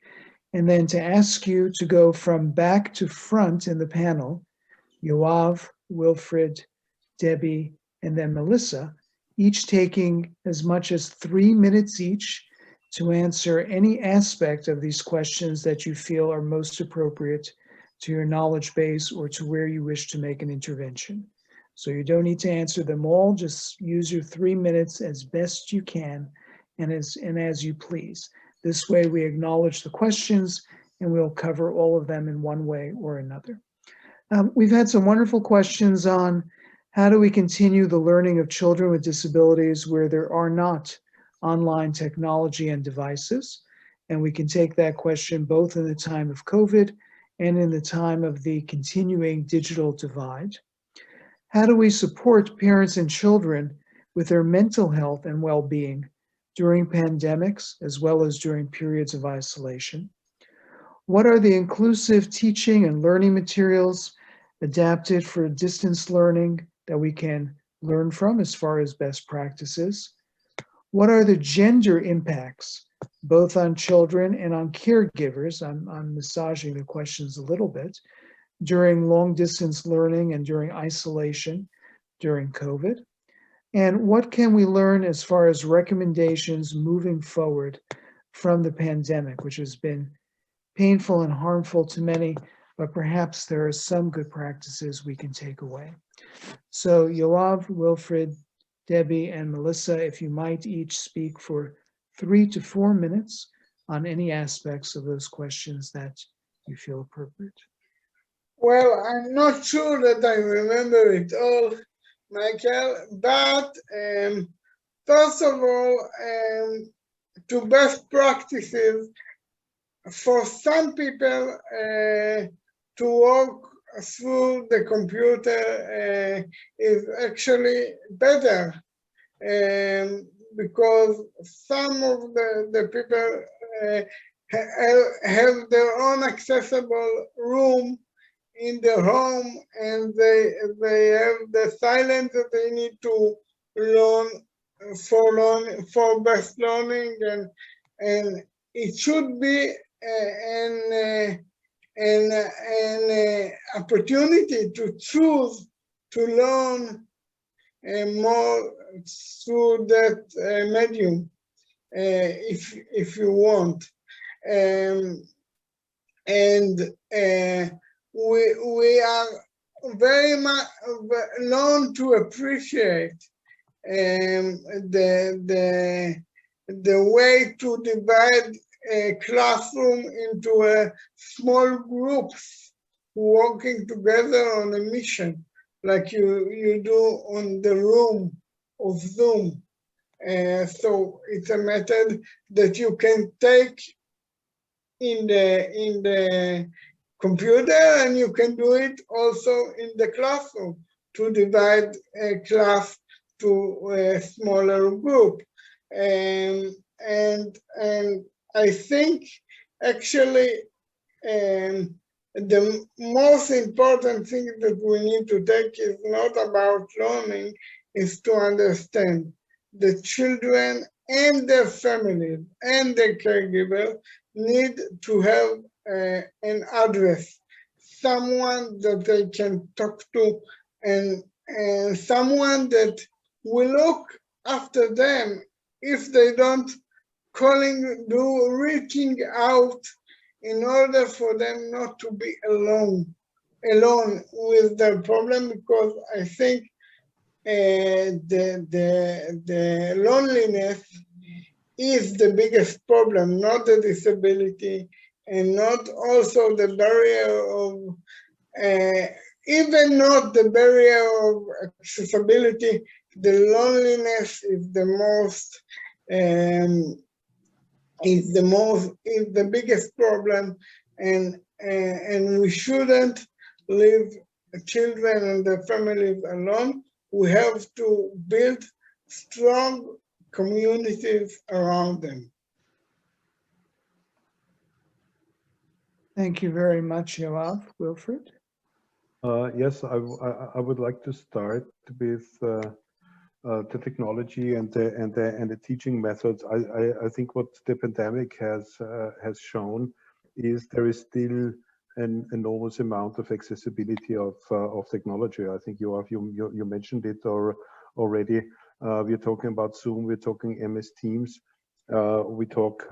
and then to ask you to go from back to front in the panel, Yoav, Wilfred, Debbie, and then Melissa, each taking as much as 3 minutes each to answer any aspect of these questions that you feel are most appropriate to your knowledge base or to where you wish to make an intervention. So you don't need to answer them all, just use your 3 minutes as best you can and as you please. This way we acknowledge the questions and we'll cover all of them in one way or another. We've had some wonderful questions on how do we continue the learning of children with disabilities where there are not online technology and devices. And we can take that question both in the time of COVID and in the time of the continuing digital divide. How do we support parents and children with their mental health and well-being during pandemics as well as during periods of isolation? What are the inclusive teaching and learning materials adapted for distance learning that we can learn from as far as best practices? What are the gender impacts, both on children and on caregivers? I'm massaging the questions a little bit, during long distance learning and during isolation during COVID. And what can we learn as far as recommendations moving forward from the pandemic, which has been painful and harmful to many, but perhaps there are some good practices we can take away. So Yoav, Wilfred, Debbie, and Melissa, if you might each speak for 3 to 4 minutes on any aspects of those questions that you feel appropriate. Well, I'm not sure that I remember it all, Michael, but first of all, to best practices, for some people to walk through the computer is actually better because some of the people have their own accessible room in their home, and they have the silence that they need to learn for best learning, and it should be an opportunity to choose to learn more through that medium, if you want, we are very much known to appreciate the way to divide a classroom into small groups working together on a mission, like you do on the room of Zoom. So it's a method that you can take in the computer, and you can do it also in the classroom to divide a class to a smaller group. And I think actually the most important thing that we need to take is not about learning, is to understand the children and their families and the caregiver need to have an address, someone that they can talk to, and someone that will look after them if they don't reaching out in order for them not to be alone with their problem, because I think the loneliness is the biggest problem, not the disability, and not also the barrier of, even not the barrier of accessibility. The loneliness is the most is the biggest problem, and we shouldn't leave children and their families alone. We have to build strong communities around them. Thank you very much, Yoav. Wilfred? Yes, I would like to start with the technology and the teaching methods. I think what the pandemic has shown is there is still an enormous amount of accessibility of technology. I think you mentioned it already. We're talking about Zoom, we're talking MS Teams, we talk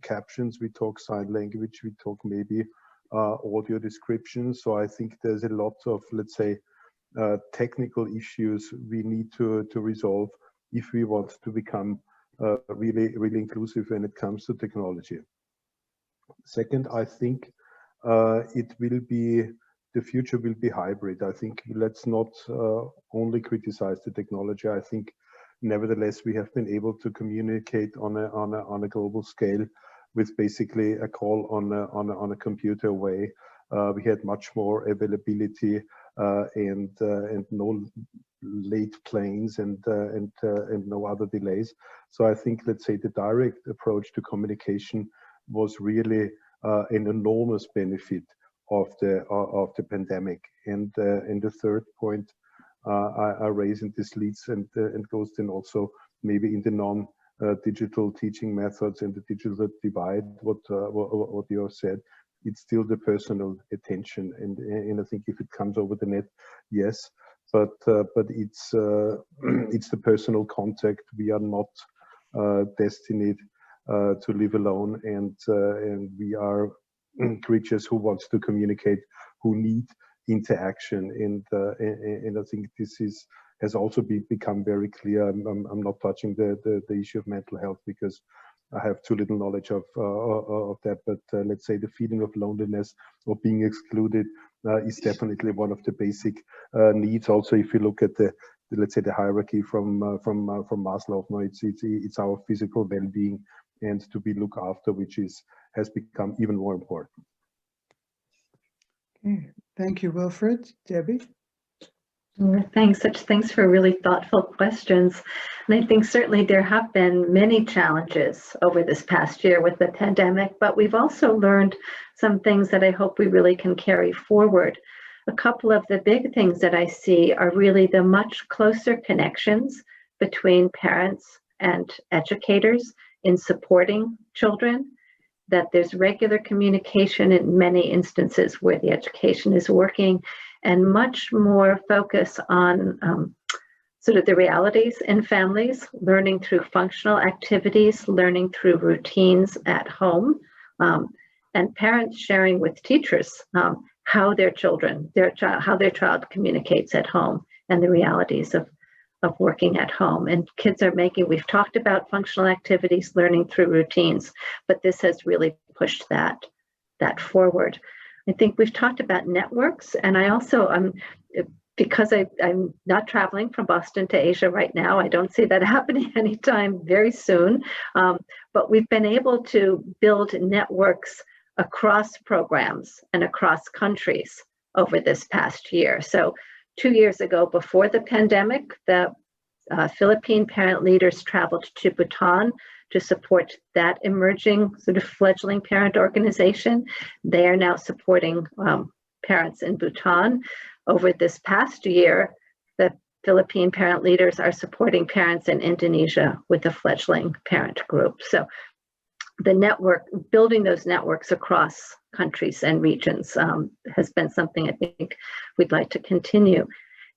captions, we talk sign language, we talk maybe audio descriptions. So I think there's a lot of, let's say, technical issues we need to resolve if we want to become really inclusive when it comes to technology. Second, I think the future will be hybrid. I think let's not only criticize the technology. I think nevertheless we have been able to communicate on a global scale with basically a call on a computer away. We had much more availability and no late planes and no other delays. So I think, let's say, the direct approach to communication was really an enormous benefit of the pandemic. And the third point I raise, and this leads and goes then also maybe in the non-digital teaching methods and the digital divide, what you have said, it's still the personal attention, and I think if it comes over the net, yes, but it's the personal contact. We are not destined to live alone, and we are creatures who want to communicate, who need interaction, and I think this has also become very clear. I'm not touching the issue of mental health because I have too little knowledge of that, but let's say the feeling of loneliness or being excluded is definitely one of the basic needs. Also, if you look at let's say the hierarchy from Maslow, no, it's our physical well-being and to be looked after, which has become even more important. Okay, thank you, Wilfred. Debbie? Thanks for really thoughtful questions. And I think certainly there have been many challenges over this past year with the pandemic, but we've also learned some things that I hope we really can carry forward. A couple of the big things that I see are really the much closer connections between parents and educators in supporting children, that there's regular communication in many instances where the education is working, and much more focus on sort of the realities in families, learning through functional activities, learning through routines at home, and parents sharing with teachers how their child communicates at home and the realities of working at home. And kids are we've talked about functional activities, learning through routines, but this has really pushed that forward. I think we've talked about networks, and I also, because I'm not traveling from Boston to Asia right now, I don't see that happening anytime very soon, but we've been able to build networks across programs and across countries over this past year. So 2 years ago, before the pandemic, the Philippine parent leaders traveled to Bhutan to support that emerging sort of fledgling parent organization. They are now supporting parents in Bhutan. Over this past year, the Philippine parent leaders are supporting parents in Indonesia with a fledgling parent group. So the network, building those networks across countries and regions has been something I think we'd like to continue.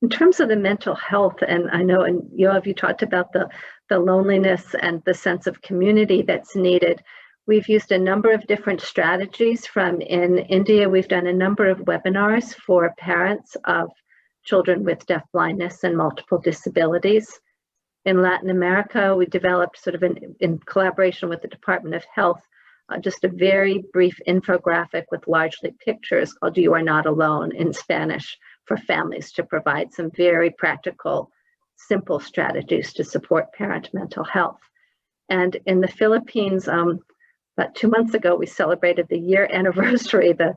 In terms of the mental health, and I know, and Yoav, you talked about the loneliness and the sense of community that's needed. We've used a number of different strategies. In India, we've done a number of webinars for parents of children with deafblindness and multiple disabilities. In Latin America, we developed sort of in collaboration with the Department of Health, just a very brief infographic with largely pictures called "You Are Not Alone" in Spanish, for families to provide some very practical, simple strategies to support parent mental health. And in the Philippines, About 2 months ago, we celebrated the year anniversary. The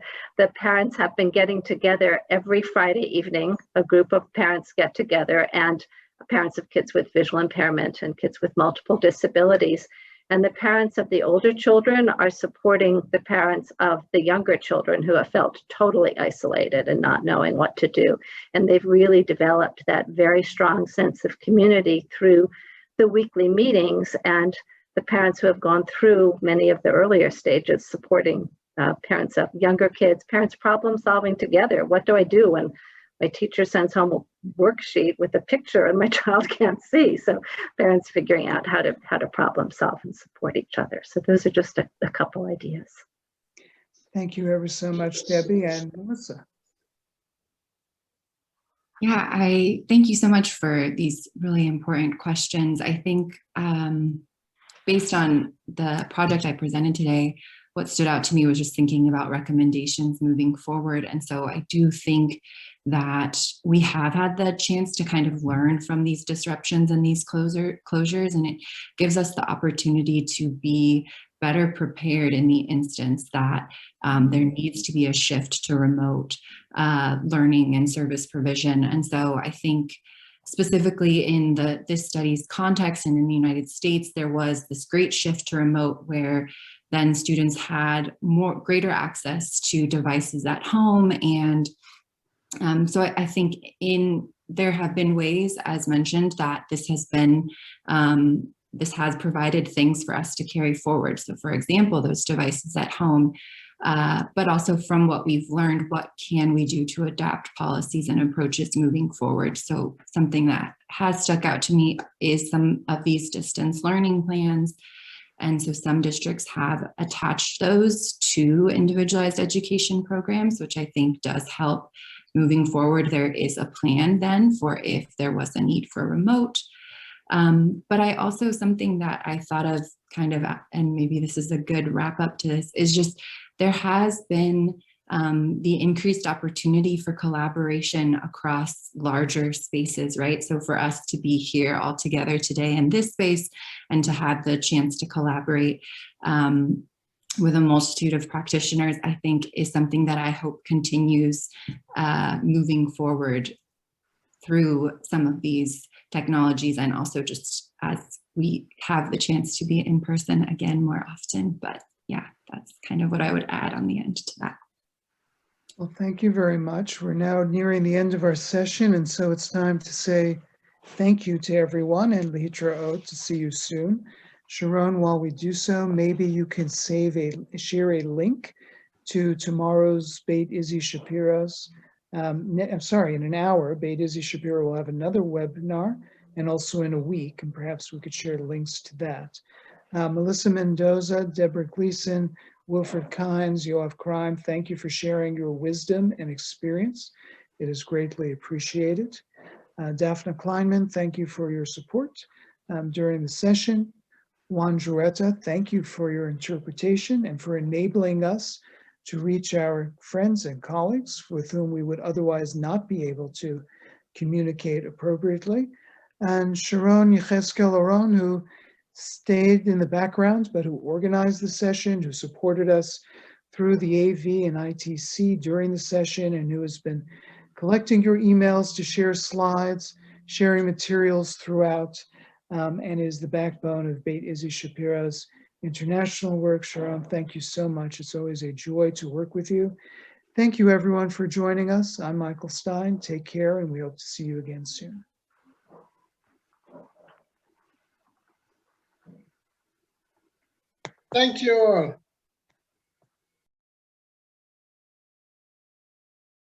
parents have been getting together every Friday evening. A group of parents get together, and parents of kids with visual impairment and kids with multiple disabilities. And the parents of the older children are supporting the parents of the younger children who have felt totally isolated and not knowing what to do. And they've really developed that very strong sense of community through the weekly meetings, and the parents who have gone through many of the earlier stages supporting parents of younger kids, parents problem solving together. What do I do when my teacher sends home a worksheet with a picture and my child can't see? So parents figuring out how to problem solve and support each other. So those are just a couple ideas. Thank you ever so much, Debbie and Melissa. Yeah, I thank you so much for these really important questions. I think based on the project I presented today, what stood out to me was just thinking about recommendations moving forward. And so I do think that we have had the chance to kind of learn from these disruptions and these closures, and it gives us the opportunity to be better prepared in the instance that there needs to be a shift to remote learning and service provision. And so I think specifically in this study's context and in the United States, there was this great shift to remote where then students had greater access to devices at home. And so I think there have been ways, as mentioned, that this has provided things for us to carry forward. So for example, those devices at home, but also from what we've learned, what can we do to adapt policies and approaches moving forward? So something that has stuck out to me is some of these distance learning plans. And so some districts have attached those to individualized education programs, which I think does help moving forward. There is a plan then for if there was a need for remote. But I also, something that I thought of kind of, and maybe this is a good wrap up to this, is just there has been the increased opportunity for collaboration across larger spaces, right? So for us to be here all together today in this space and to have the chance to collaborate with a multitude of practitioners, I think is something that I hope continues moving forward through some of these technologies, and also just as we have the chance to be in person again more often. But yeah, that's kind of what I would add on the end to that. Well, thank you very much. We're now nearing the end of our session, and so it's time to say thank you to everyone, and Lihitra, to see you soon. Sharon, while we do so, maybe you can share a link to tomorrow's Beit Izzy Shapiro's. I'm sorry, in an hour, Beit Izzy Shapiro will have another webinar, and also in a week, and perhaps we could share links to that. Melissa Mendoza, Deborah Gleason, Wilfred Kynes, Yoav Crime, thank you for sharing your wisdom and experience. It is greatly appreciated. Daphne Kleinman, thank you for your support during the session. Juan Jureta, thank you for your interpretation and for enabling us to reach our friends and colleagues with whom we would otherwise not be able to communicate appropriately. And Sharon Yecheskel-Aron, who stayed in the background, but who organized the session, who supported us through the AV and ITC during the session, and who has been collecting your emails to share slides, sharing materials throughout, and is the backbone of Beit Izzy Shapiro's international work. Sharon, thank you so much. It's always a joy to work with you. Thank you everyone for joining us. I'm Michael Stein. Take care, and we hope to see you again soon. Thank you all.